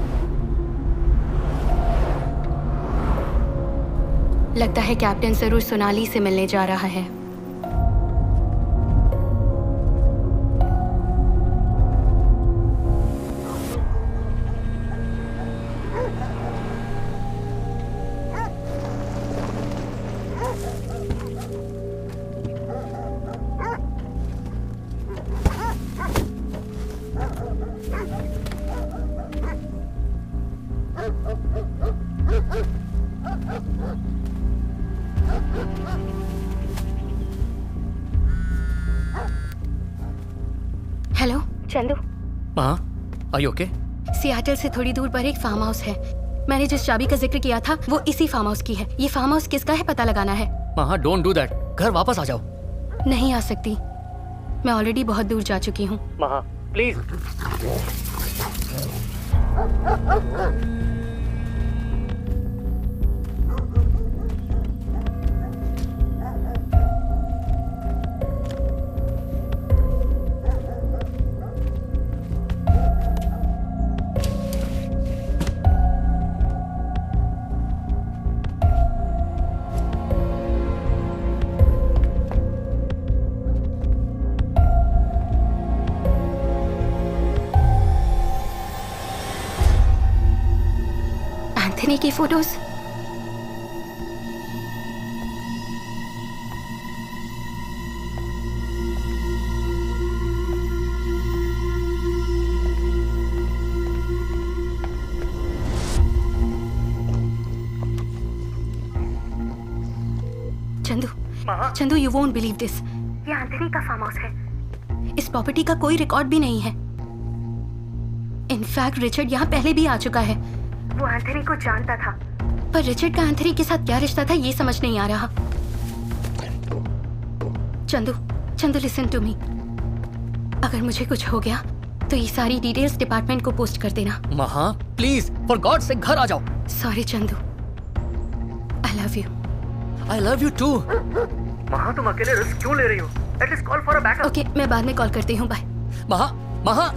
लगता है कैप्टन जरूर सोनाली से मिलने जा रहा है। हेलो चंदू। हाँ, आर यू ओके? सियाटल से थोड़ी दूर पर एक फार्म हाउस है। मैंने जिस चाबी का जिक्र किया था वो इसी फार्म हाउस की है। ये फार्म हाउस किसका है पता लगाना है। हाँ, डोंट डू दैट। घर वापस आ जाओ। नहीं आ सकती, मैं ऑलरेडी बहुत दूर जा चुकी हूँ। महा, प्लीज। एंथनी की photos. Chandu, you won't believe this. ये एंथनी का फार्म हाउस है। इस प्रॉपर्टी का कोई रिकॉर्ड भी नहीं है। इनफैक्ट रिचर्ड यहाँ पहले भी आ चुका है। वो एंथनी को जानता था, पर रिचर्ड का एंथनी के साथ क्या रिश्ता था ये समझ नहीं आ रहा। Chandu listen to me. अगर मुझे कुछ हो गया तो ये सारी डिटेल्स डिपार्टमेंट को पोस्ट कर देना। महा, प्लीज फॉर गॉड से घर आ जाओ। Sorry Chandu, I love you. I love you too. Maha, तुम अकेले रिस्क क्यों ले रही हो? At least call for a backup. Okay, मैं बाद में कॉल करती हूँ। बाय। महा।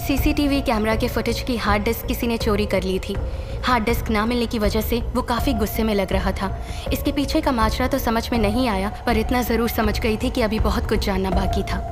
सीसीटीवी कैमरा के फुटेज की हार्ड डिस्क किसी ने चोरी कर ली थी। हार्ड डिस्क ना मिलने की वजह से वो काफ़ी गुस्से में लग रहा था। इसके पीछे का माजरा तो समझ में नहीं आया, पर इतना ज़रूर समझ गई थी कि अभी बहुत कुछ जानना बाकी था।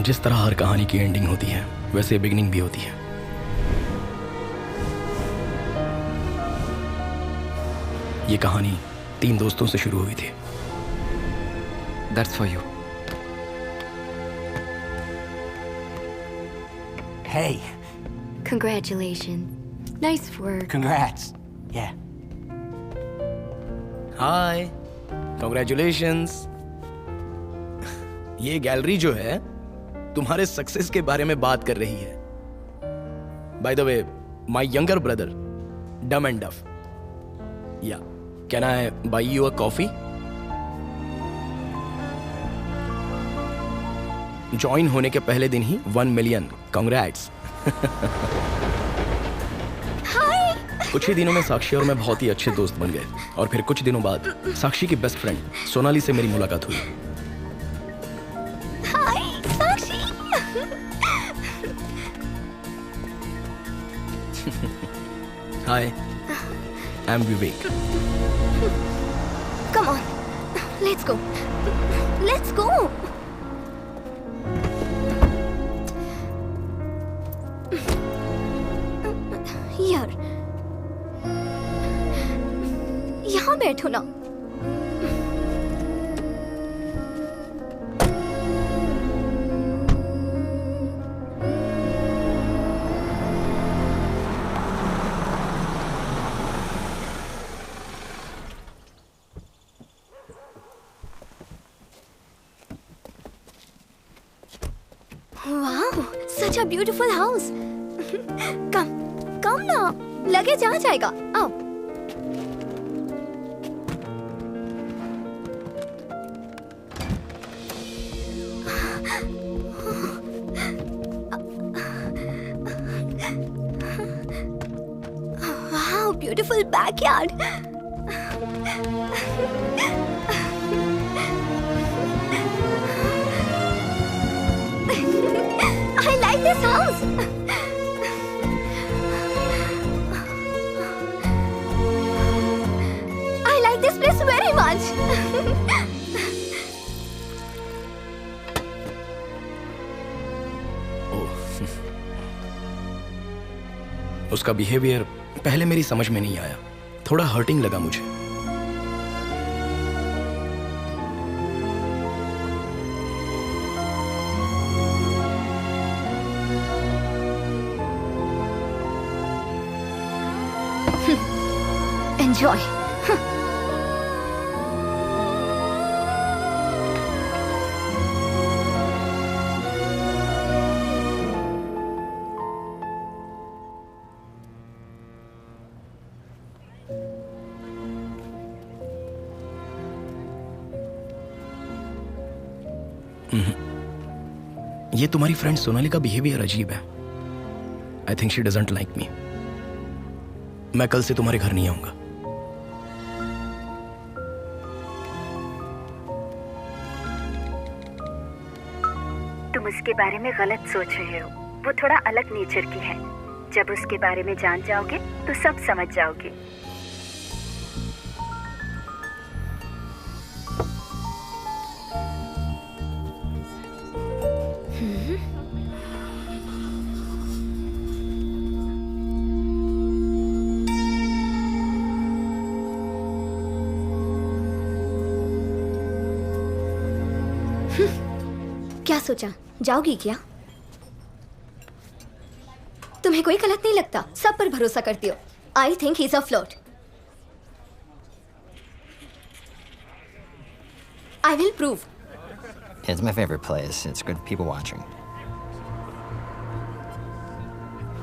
जिस तरह हर कहानी की एंडिंग होती है, वैसे बिगिनिंग भी होती है। ये कहानी 3 दोस्तों से शुरू हुई थी। That's for you. Hey, Congratulations. Nice work. congrats. Yeah. Hi, congratulations. ये गैलरी जो है तुम्हारे सक्सेस के बारे में बात कर रही है। By the way, my younger brother, dumb and duff. Yeah, can I buy you a coffee? Join होने के पहले दिन ही 1 मिलियन, कांग्रेट्स। कुछ ही दिनों में साक्षी और मैं बहुत ही अच्छे दोस्त बन गए, और फिर कुछ दिनों बाद साक्षी की बेस्ट फ्रेंड सोनाली से मेरी मुलाकात हुई। Hi Sakshi. Hi, I am Vivek. Come on, let's go. Let's go. यार, यहाँ बैठो ना। Wow, such a beautiful house. Come ना, लगेज आ जाएगा। आओ। Wow, beautiful backyard. I like this house. I like this place very much. उसका बिहेवियर पहले मेरी समझ में नहीं आया, थोड़ा हर्टिंग लगा मुझे। Enjoy. ये तुम्हारी फ्रेंड सोनाली का बिहेवियर अजीब है। I think she doesn't like me. मैं कल से तुम्हारे घर नहीं आऊंगा। तुम उसके बारे में गलत सोच रहे हो। वो थोड़ा अलग नेचर की है। जब उसके बारे में जान जाओगे तो सब समझ जाओगे। क्या सोचा, जाओगी क्या? तुम्हें कोई गलत नहीं लगता, सब पर भरोसा करती हो। I think he is a flirt. I will prove. It's my favorite place. It's good people watching.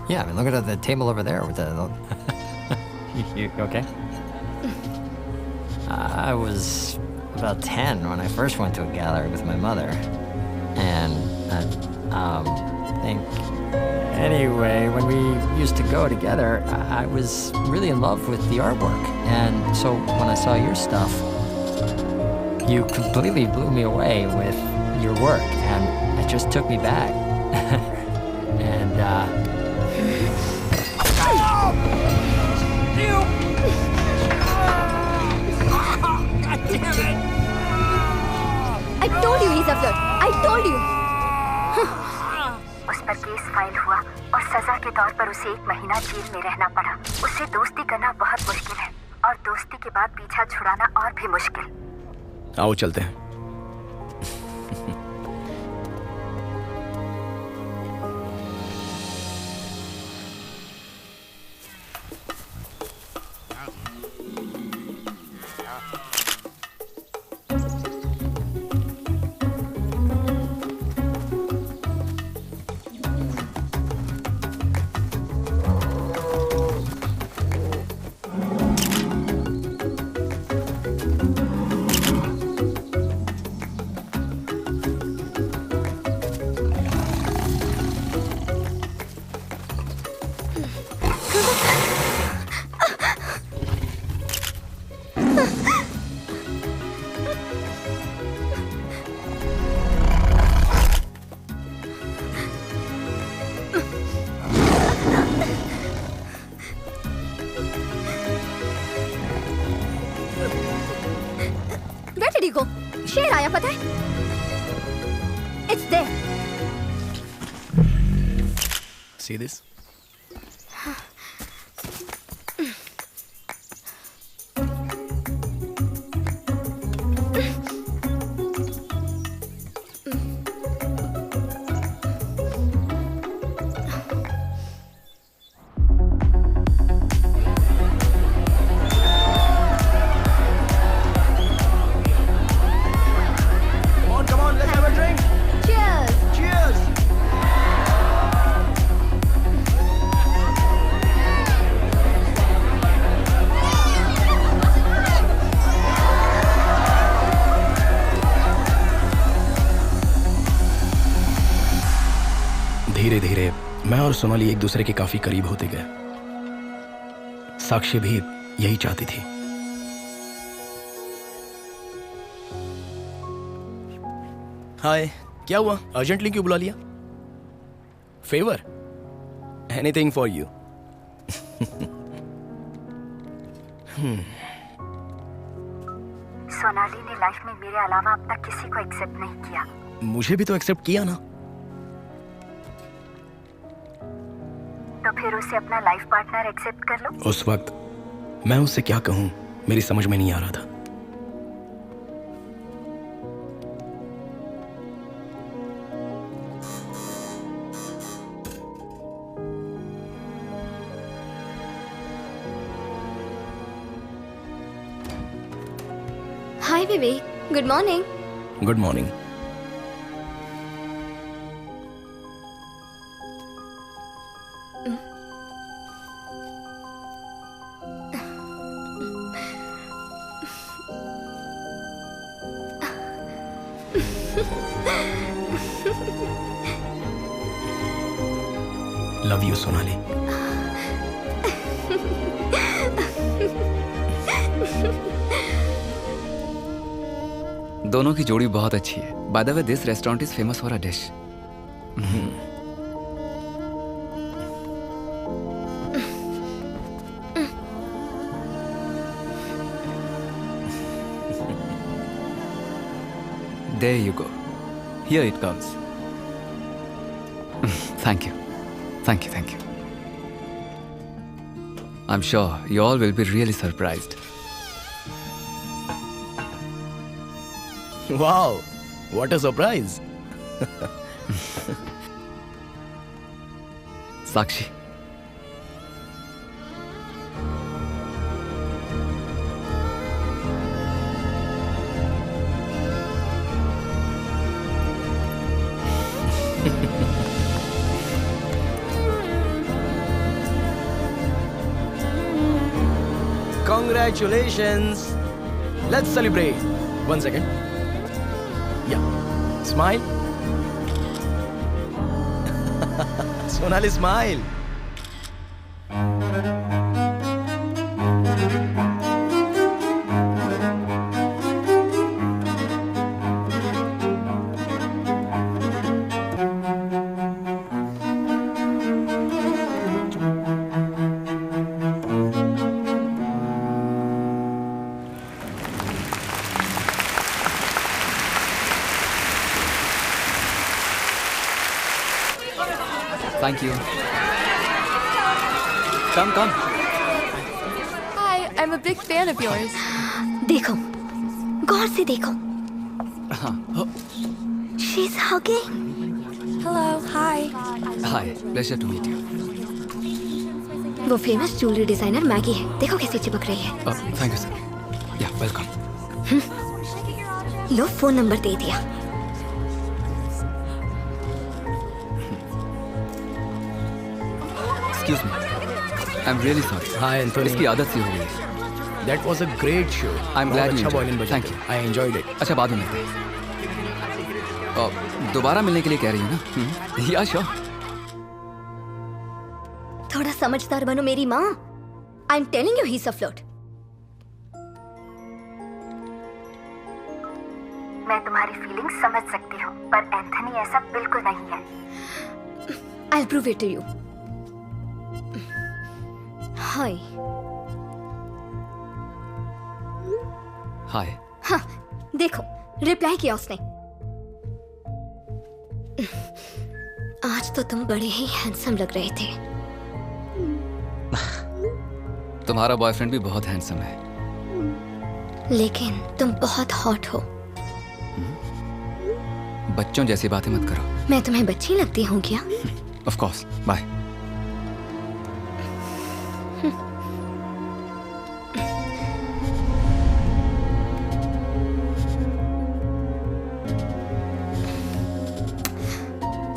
Yeah, I mean, look at the table over there with the... you okay? I was about 10 when I first went to a gallery with my mother. And I think... Anyway, when we used to go together, I was really in love with the artwork. And so when I saw your stuff, you completely blew me away with your work, and it just took me back. And God damn it! I told you he's a flirt. I told you. उस पर केस फाइल हुआ और सजा के तौर पर उसे 1 महीना जेल में रहना पड़ा। उससे दोस्ती करना बहुत मुश्किल है और दोस्ती के बाद पीछा छुड़ाना और भी मुश्किल। आओ चलते हैं। शेर आया, पता है? It's there. See this? धीरे धीरे मैं और सोनाली एक दूसरे के काफी करीब होते गए। साक्षी भी यही चाहती थी। हाय, क्या हुआ? अर्जेंटली क्यों बुला लिया? Favour? Anything for you. Sonali ने लाइफ में मेरे अलावा अब तक किसी को एक्सेप्ट नहीं किया। मुझे भी तो एक्सेप्ट किया ना। तो फिर उसे अपना लाइफ पार्टनर एक्सेप्ट कर लो। उस वक्त मैं उससे क्या कहूं, मेरी समझ में नहीं आ रहा था। Hi Vivek, good morning. Good morning. Love you Sonali. दोनों की जोड़ी बहुत अच्छी है। By the way this restaurant is famous for a dish. There you go. Here it comes. Thank you. Thank you, thank you. I'm sure you all will be really surprised. Wow, what a surprise. Sakshi. Congratulations. Let's celebrate. 1 second. Yeah. Smile. Sonali, smile. Thank you. Come, come. Hi, I'm a big fan of yours. देखो, गौर से देखो. She's hugging. Hello, hi. Hi, pleasure to meet you. वो फेमस ज्वेलरी डिजाइनर मैगी है. देखो कैसे चिपक रही है. Thank you, sir. Yeah, welcome. लो फोन नंबर दे दिया. Excuse me. I'm really sorry. Hi, Anthony. इसकी आदत सी हो गई है. That was a great show. I'm glad you अच्छा enjoyed violin it. बजा. Thank you. I enjoyed it. अच्छा बाद में मिलते हैं. दोबारा मिलने के लिए कह रही है ना? या श्योर. थोड़ा समझदार बनो मेरी माँ. I'm telling you he's a flirt. मैं तुम्हारी फीलिंग्स समझ सकती हूँ, पर एंथनी ऐसा बिल्कुल नहीं है. I'll prove it to you. Hi. Hi. हाँ, देखो रिप्लाई किया उसने. आज तो तुम बड़े ही हैंडसम लग रहे थे. तुम्हारा बॉयफ्रेंड भी बहुत हैंडसम है. लेकिन तुम बहुत हॉट हो. बच्चों जैसी बातें मत करो. मैं तुम्हें बच्ची लगती हूँ क्या? Of course. Bye.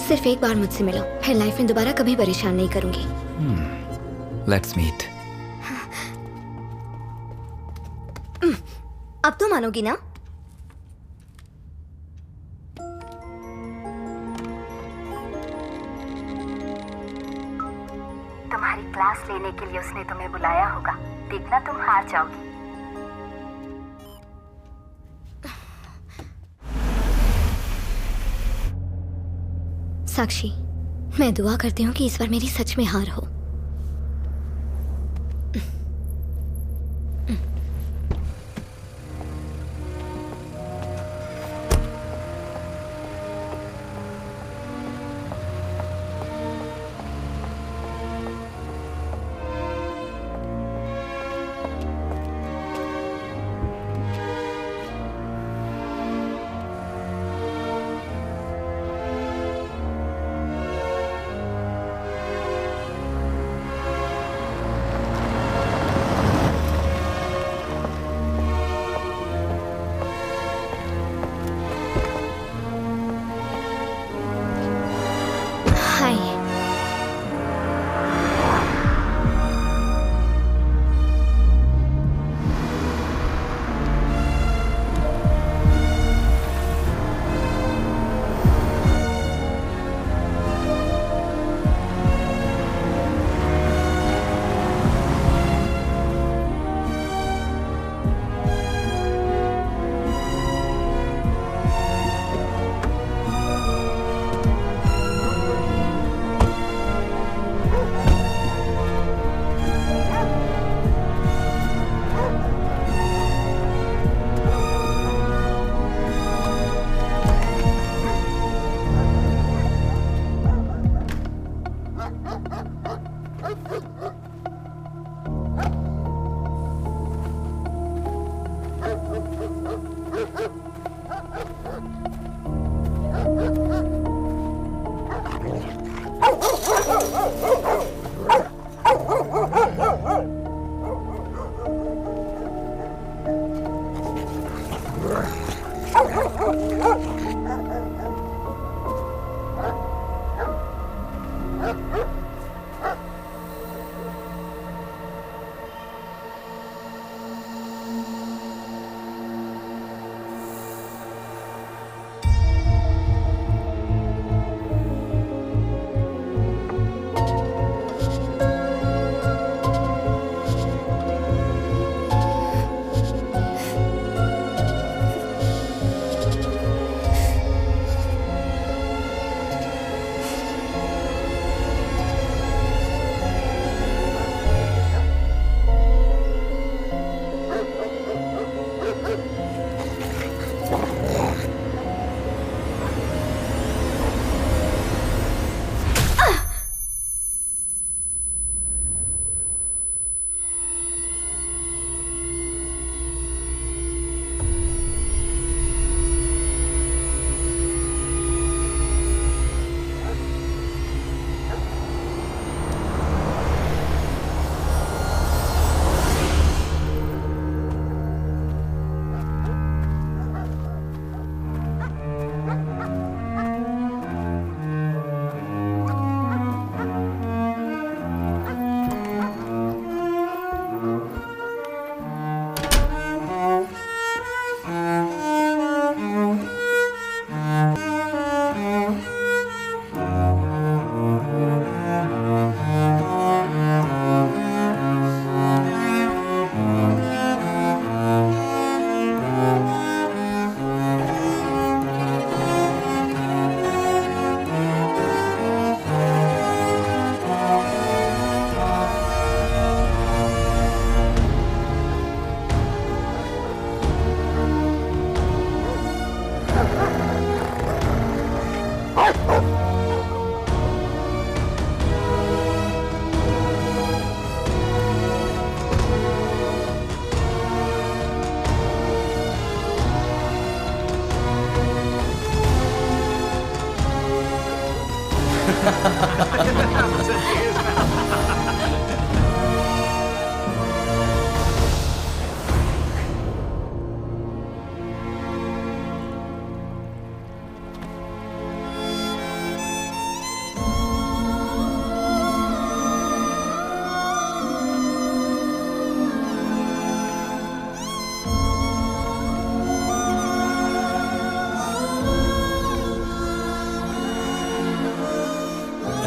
सिर्फ एक बार मुझसे मिलो, फिर लाइफ में दोबारा कभी परेशान नहीं करूंगी. Let's meet. अब तो मानोगी ना? तुम्हारी क्लास लेने के लिए उसने तुम्हें बुलाया होगा. देखना तुम हार जाओगी. साक्षी, मैं दुआ करती हूँ कि इस बार मेरी सच में हार हो.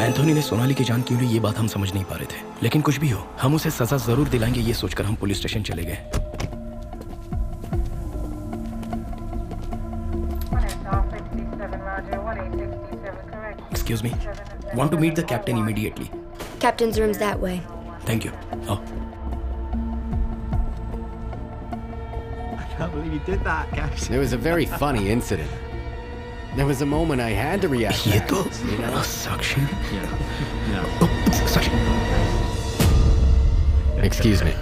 एंथोनी ने सोनाली की जान क्यों ली ये बात हम समझ नहीं पा रहे थे, लेकिन कुछ भी हो हम उसे सजा जरूर दिलाएंगे ये सोचकर हम पुलिस स्टेशन चले गए। Excuse me. Want to meet the captain immediately. Captain's room's that way. Thank you. Oh. I can't believe you did that, Captain. It was a very funny incident. There was a moment I had to react. ये तो साक्षी। साक्षी। Excuse me.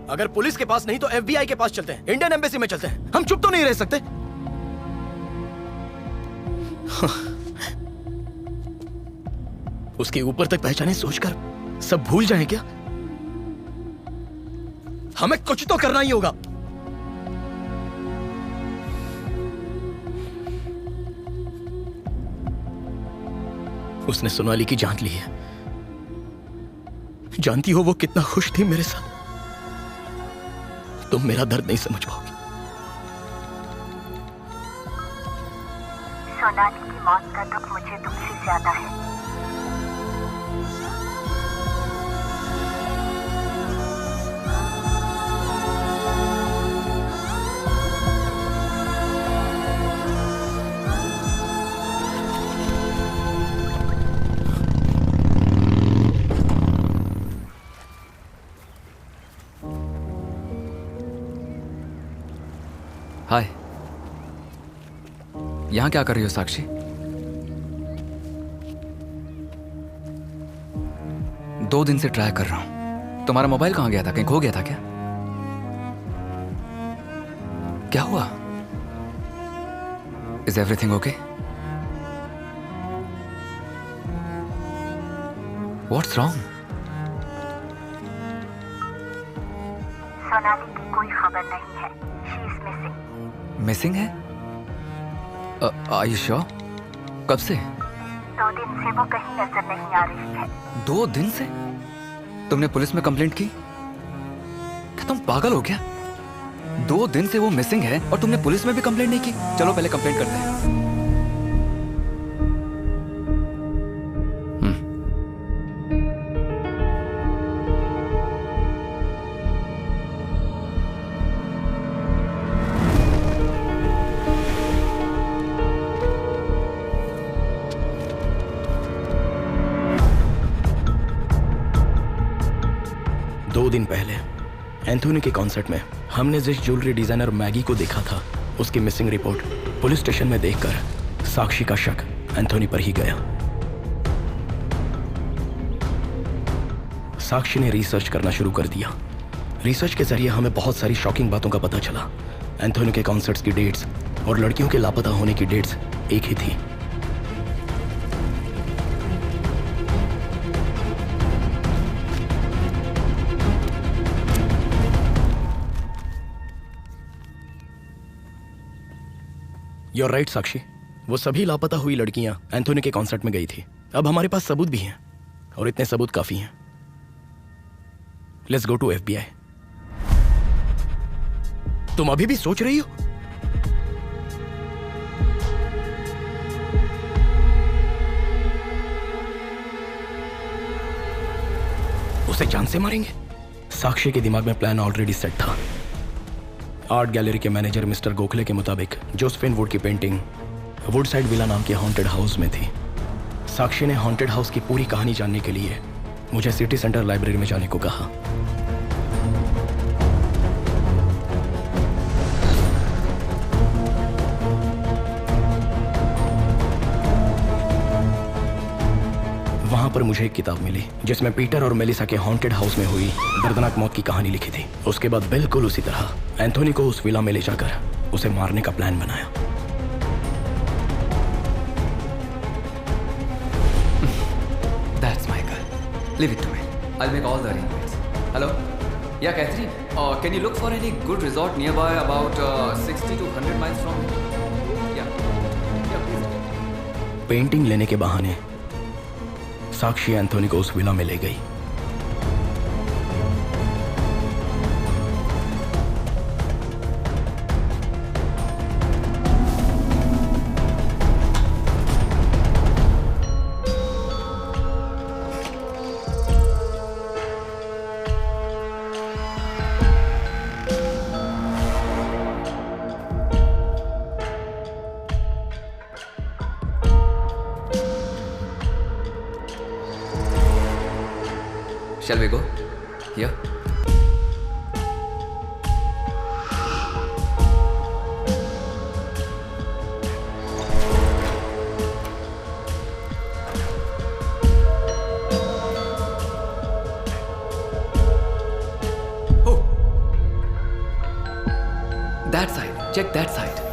अगर पुलिस के पास नहीं तो FBI के पास चलते हैं, इंडियन एम्बेसी में चलते हैं। हम चुप तो नहीं रह सकते। उसके ऊपर तक पहचाने सोचकर सब भूल जाएं क्या? हमें कुछ तो करना ही होगा। उसने सोनाली की जान ली है। जानती हो वो कितना खुश थी मेरे साथ। तुम मेरा दर्द नहीं समझ पाओगी। सोनाली की मौत का दुख मुझे तुमसे ज्यादा है। हाय। यहाँ क्या कर रही हो साक्षी? दो दिन से ट्राई कर रहा हूं। तुम्हारा मोबाइल कहाँ गया था? कहीं खो गया था क्या? क्या हुआ? Is everything okay? What's wrong? Sonali की कोई खबर नहीं है। She is missing. मिसिंग है? Are you sure? कब से? 2 दिन से वो कहीं नजर नहीं आ रही है। 2 दिन से? तुमने पुलिस में कंप्लेंट की? क्या तुम पागल हो क्या? 2 दिन से वो मिसिंग है और तुमने पुलिस में भी कंप्लेंट नहीं की? चलो पहले कंप्लेंट करते हैं। दिन पहले एंथोनी के कॉन्सर्ट में हमने जिस ज्वेलरी डिजाइनर मैगी को देखा था, उसकी मिसिंग रिपोर्ट पुलिस स्टेशन में देखकर साक्षी का शक एंथोनी पर ही गया। साक्षी ने रिसर्च करना शुरू कर दिया। रिसर्च के जरिए हमें बहुत सारी शॉकिंग बातों का पता चला। एंथोनी के कॉन्सर्ट्स की डेट्स और लड़कियों के लापता होने की डेट्स एक ही थी। You're right, साक्षी। वो सभी लापता हुई लड़कियां एंथोनी के कॉन्सर्ट में गई थी। अब हमारे पास सबूत भी हैं और इतने सबूत काफी हैं। Let's go to FBI। तुम अभी भी सोच रही हो? उसे जान से मारेंगे? साक्षी के दिमाग में प्लान ऑलरेडी सेट था। आर्ट गैलरी के मैनेजर मिस्टर गोखले के मुताबिक जोसेफिन वुड की पेंटिंग वुडसाइड विला नाम के हॉन्टेड हाउस में थी। साक्षी ने हॉन्टेड हाउस की पूरी कहानी जानने के लिए मुझे सिटी सेंटर लाइब्रेरी में जाने को कहा। वहां पर मुझे एक किताब मिली जिसमें पीटर और मेलिसा के हॉन्टेड हाउस में हुई दर्दनाक मौत की कहानी लिखी थी। उसके बाद बिल्कुल उसी तरह एंथोनी को उस विला में ले जाकर उसे मारने का प्लान बनाया। That's my girl. Leave it to me. I'll make all the arrangements. Hello? Yeah, Catherine. Can you look for any good resort nearby about 60 to 100 miles from here? Yeah. Please. Painting लेने के बहाने साक्षी एंथोनी को उस विला में ले गई। Shall we go? Here? Oh! That side. Check that side.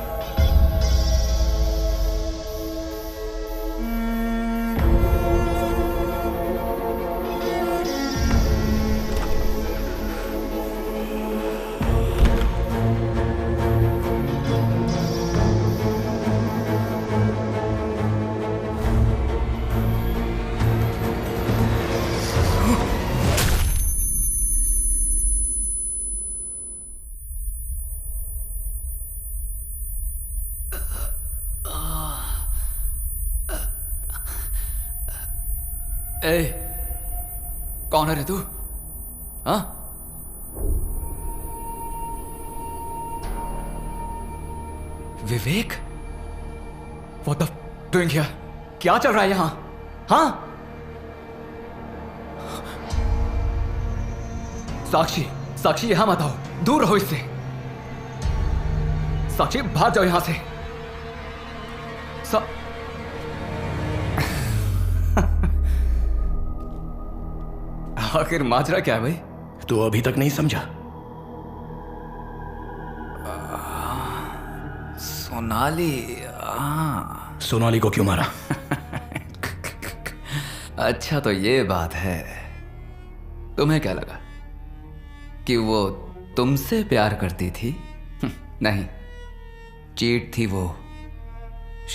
ए, कौन है रे तू? हाँ? विवेक? What the doing here? क्या चल रहा है यहाँ? हाँ? साक्षी, साक्षी यहाँ मत आओ, दूर रहो इससे। साक्षी भाग जाओ यहां से। आखिर माजरा क्या है भाई? तू अभी तक नहीं समझा? सोनाली। सोनाली को क्यों मारा? अच्छा तो ये बात है। तुम्हें क्या लगा कि वो तुमसे प्यार करती थी? नहीं, चीट थी वो।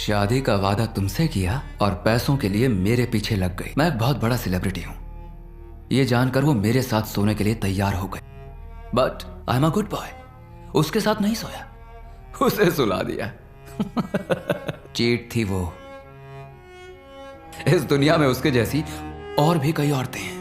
शादी का वादा तुमसे किया और पैसों के लिए मेरे पीछे लग गई। मैं एक बहुत बड़ा सेलिब्रिटी हूं, ये जानकर वो मेरे साथ सोने के लिए तैयार हो गई। But I am a good boy. उसके साथ नहीं सोया, उसे सुला दिया। चीट थी वो। इस दुनिया में उसके जैसी और भी कई औरतें हैं।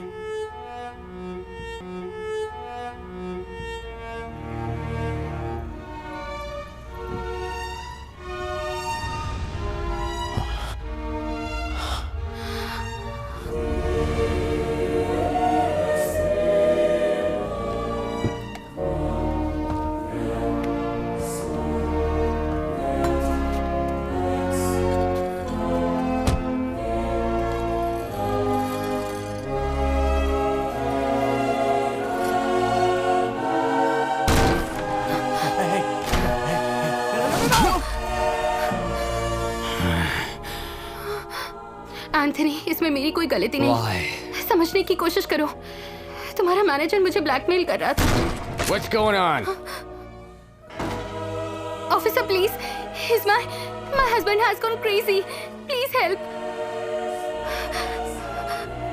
एंथनी, इसमें मेरी कोई गलती नहीं। समझने की कोशिश करो। तुम्हारा मैनेजर मुझे ब्लैकमेल कर रहा था। What's going on? Officer, please. My husband has gone crazy. Please help.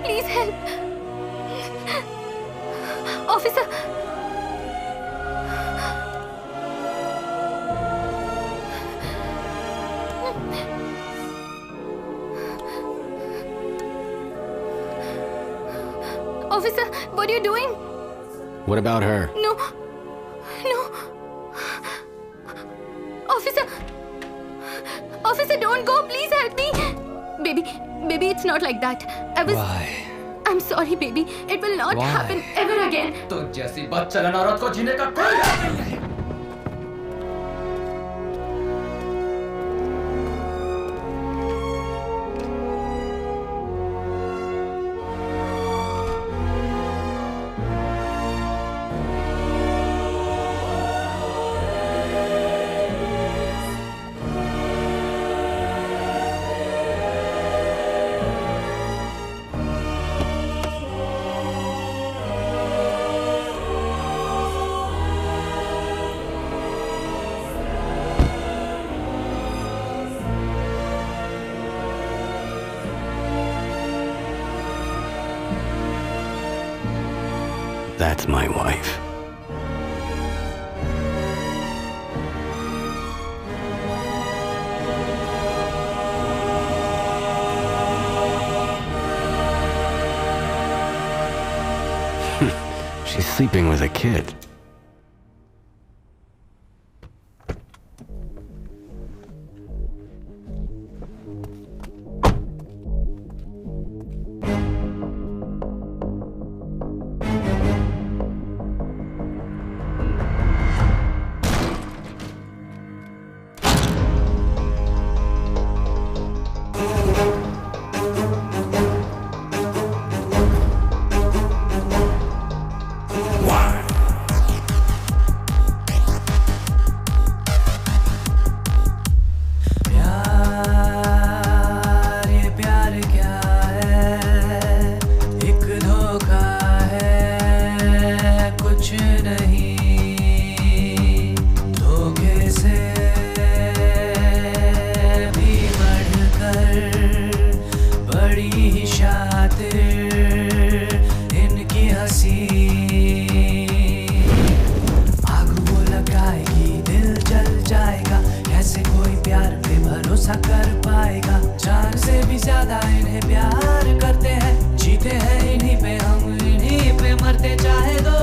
Please help. Officer. Officer, what are you doing? What about her? No. Officer, don't go. Please help me. Baby, it's not like that. Why? I'm sorry, baby. It will not happen ever again. तो जैसी बदचलन औरत को जीने का कोई हक नहीं है। That's my wife. She's sleeping with a kid. मरते चाहे दो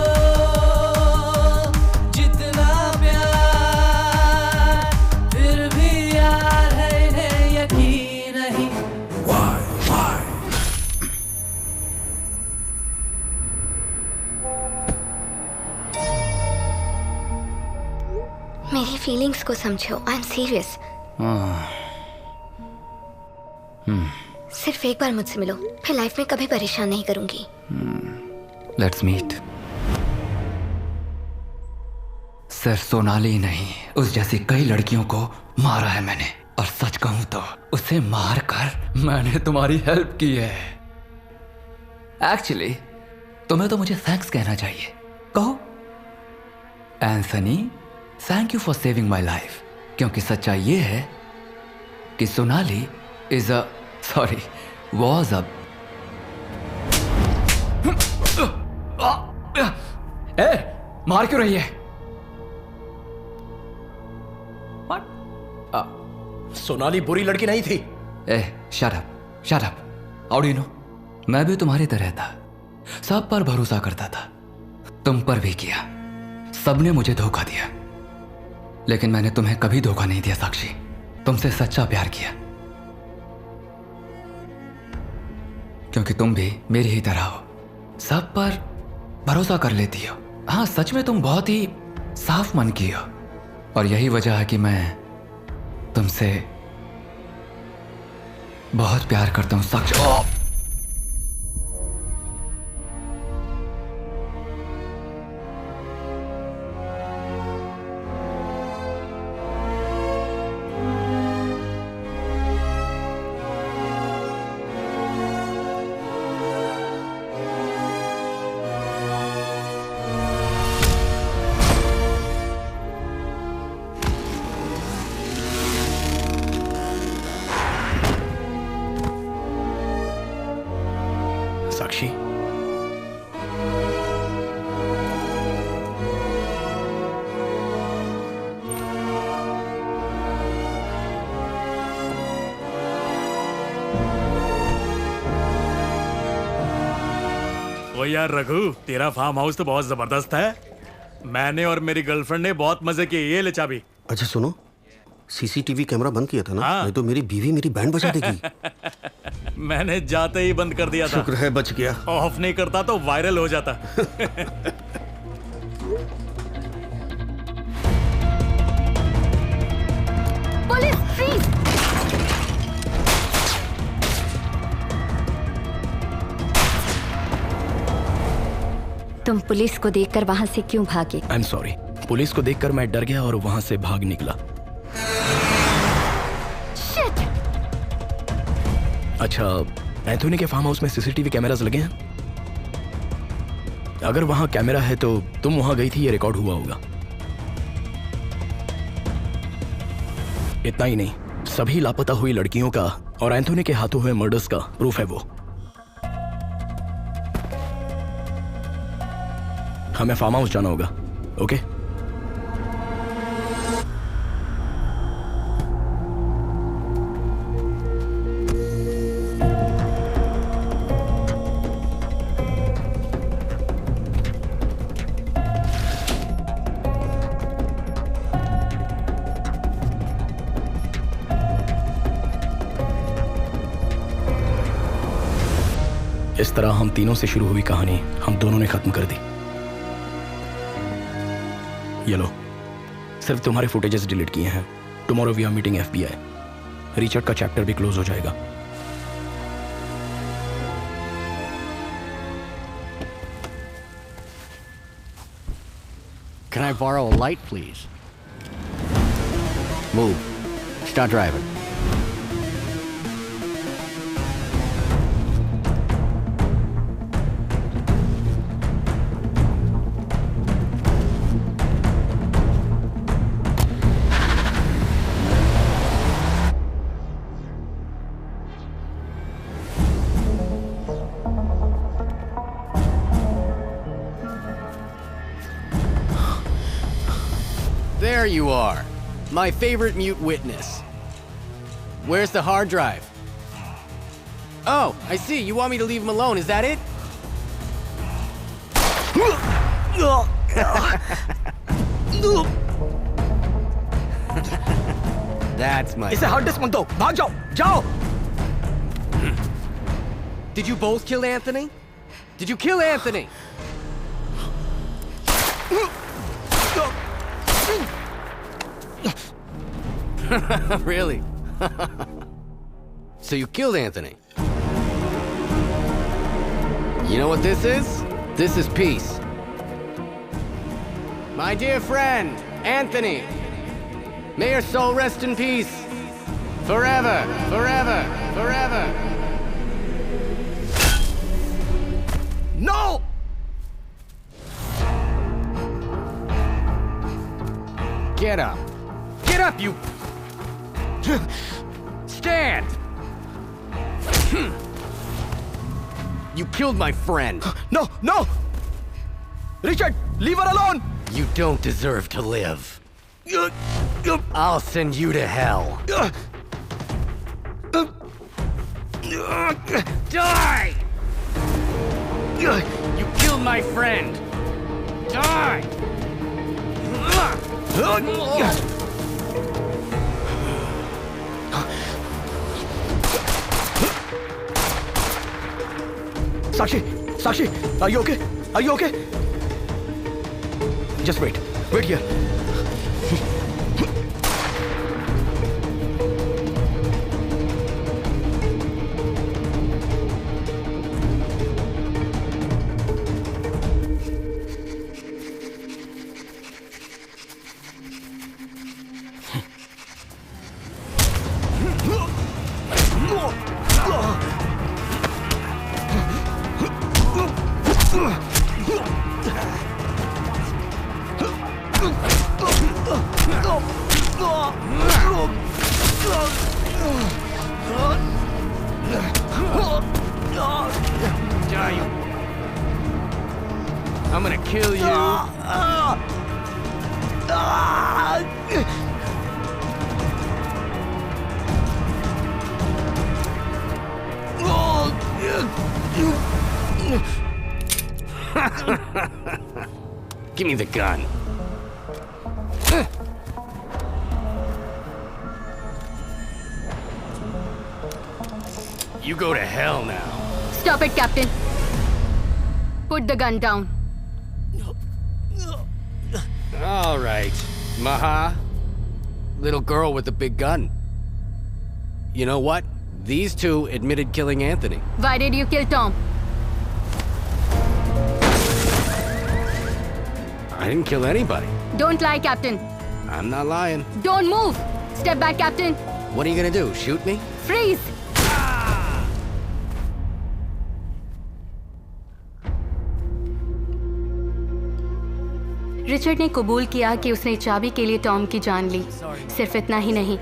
मेरी फीलिंग्स को समझो। I am serious. सिर्फ एक बार मुझसे मिलो, फिर लाइफ में कभी परेशान नहीं करूंगी। Let's meet. सिर्फ सोनाली नहीं, उस जैसी कई लड़कियों को मारा है मैंने, और सच कहूं तो उसे मार कर मैंने तुम्हारी हेल्प की है। एक्चुअली तुम्हें तो मुझे थैंक्स कहना चाहिए। कहो। Anthony, thank you for saving my life, क्योंकि सच्चाई ये है कि Sonali is a sorry was a मार क्यों रही है? सोनाली बुरी लड़की नहीं थी। Shut up, shut up. How do you know? मैं भी तुम्हारी तरह था, सब पर भरोसा करता था, तुम पर भी किया। सबने मुझे धोखा दिया, लेकिन मैंने तुम्हें कभी धोखा नहीं दिया साक्षी। तुमसे सच्चा प्यार किया, क्योंकि तुम भी मेरी ही तरह हो, सब पर भरोसा कर लेती हो। हाँ, सच में तुम बहुत ही साफ मन की हो, और यही वजह है कि मैं तुमसे बहुत प्यार करता हूं साक्षी। साक्षी, ओ यार रघु, तेरा फार्म हाउस तो बहुत जबरदस्त है। मैंने और मेरी गर्लफ्रेंड ने बहुत मजे किए। ये ले चाबी। अच्छा सुनो, सीसीटीवी कैमरा बंद किया था ना? नहीं तो मेरी बीवी मेरी बैंड बजा देगी। मैंने जाते ही बंद कर दिया था। शुक्र है बच गया। ऑफ नहीं करता तो वायरल हो जाता। Police, freeze! तुम पुलिस को देखकर वहां से क्यों भागे? I am sorry. पुलिस को देखकर मैं डर गया और वहां से भाग निकला। अच्छा, एंथोनी के फार्म हाउस में सीसीटीवी कैमरास लगे हैं? अगर वहां कैमरा है तो तुम वहां गई थी, ये रिकॉर्ड हुआ होगा। इतना ही नहीं, सभी लापता हुई लड़कियों का और एंथोनी के हाथों हुए मर्डर्स का प्रूफ है वो। हमें फार्म हाउस जाना होगा, ओके? इस तरह हम तीनों से शुरू हुई कहानी हम दोनों ने खत्म कर दी। ये लो, सिर्फ तुम्हारे फुटेजेस डिलीट किए हैं। Tomorrow we are meeting FBI। Richard का चैप्टर भी क्लोज हो जाएगा। Can I borrow a light, please? Move. Start driving. There you are. My favorite mute witness. Where's the hard drive? Oh, I see. You want me to leave him alone, is that it? That's my... इसे हार्ड डिस्क मत दो, भाग जाओ, जाओ! Did you both kill Anthony? Did you kill Anthony? Really? So you killed Anthony? You know what this is? This is peace. My dear friend, Anthony. May your soul rest in peace. Forever, forever, forever. No! Get up. Get up, you... Stand! You killed my friend. No, no! Richard, leave her alone! You don't deserve to live. I'll send you to hell. Die! You killed my friend. Die! Sakshi, are you okay? Are you okay? Just wait here. I'm gonna kill you. Give me the gun. You go to hell now. Stop it, Captain. Put the gun down. All right, Maha. Little girl with the big gun. You know what? These two admitted killing Anthony. Why did you kill Tom? I didn't kill anybody. Don't lie, Captain. I'm not lying. Don't move. Step back, Captain. What are you gonna do? Shoot me? Freeze. Richard ने कबूल किया कि उसने चाबी के लिए टॉम की जान ली। सिर्फ इतना ही नहीं,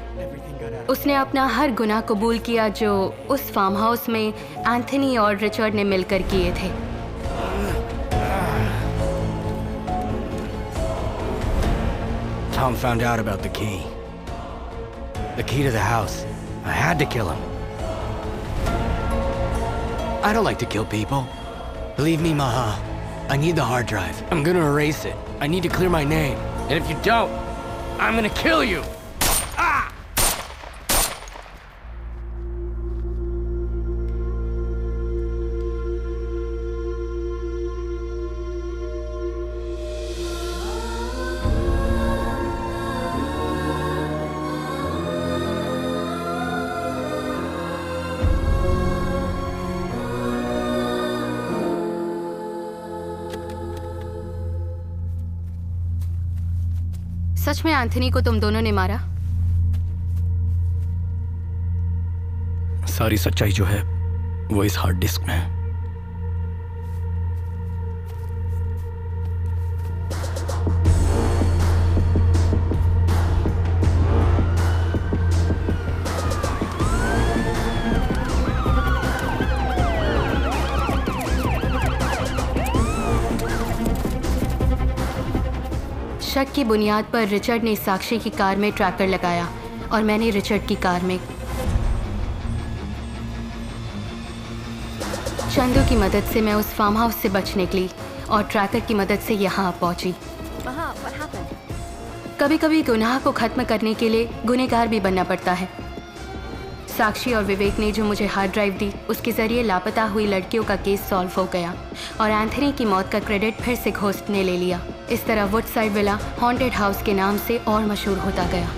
उसने अपना हर गुनाह कबूल किया जो उस फार्म हाउस में एंथनी और रिचर्ड ने मिलकर किए थे। Tom found out about the key. The key to the house. I had to kill him. I don't like to kill people. Believe me, Maha. I need the hard drive. I'm gonna erase it. I need to clear my name. And if you don't, I'm gonna kill you! Ah! सच में एंथनी को तुम दोनों ने मारा? सारी सच्चाई जो है वो इस हार्ड डिस्क में है। शक की बुनियाद पर रिचर्ड ने साक्षी की कार में ट्रैकर लगाया और मैंने रिचर्ड की कार में। चंदू की मदद से मैं उस फार्म हाउस से बच निकली और ट्रैकर की मदद से यहाँ पहुँची। कभी कभी गुनाह को ख़त्म करने के लिए गुनहगार भी बनना पड़ता है। साक्षी और विवेक ने जो मुझे हार्ड ड्राइव दी, उसके ज़रिए लापता हुई लड़कियों का केस सॉल्व हो गया और एंथनी की मौत का क्रेडिट फिर से घोस्ट ने ले लिया। इस तरह वुडसाइड विला हॉन्टेड हाउस के नाम से और मशहूर होता गया।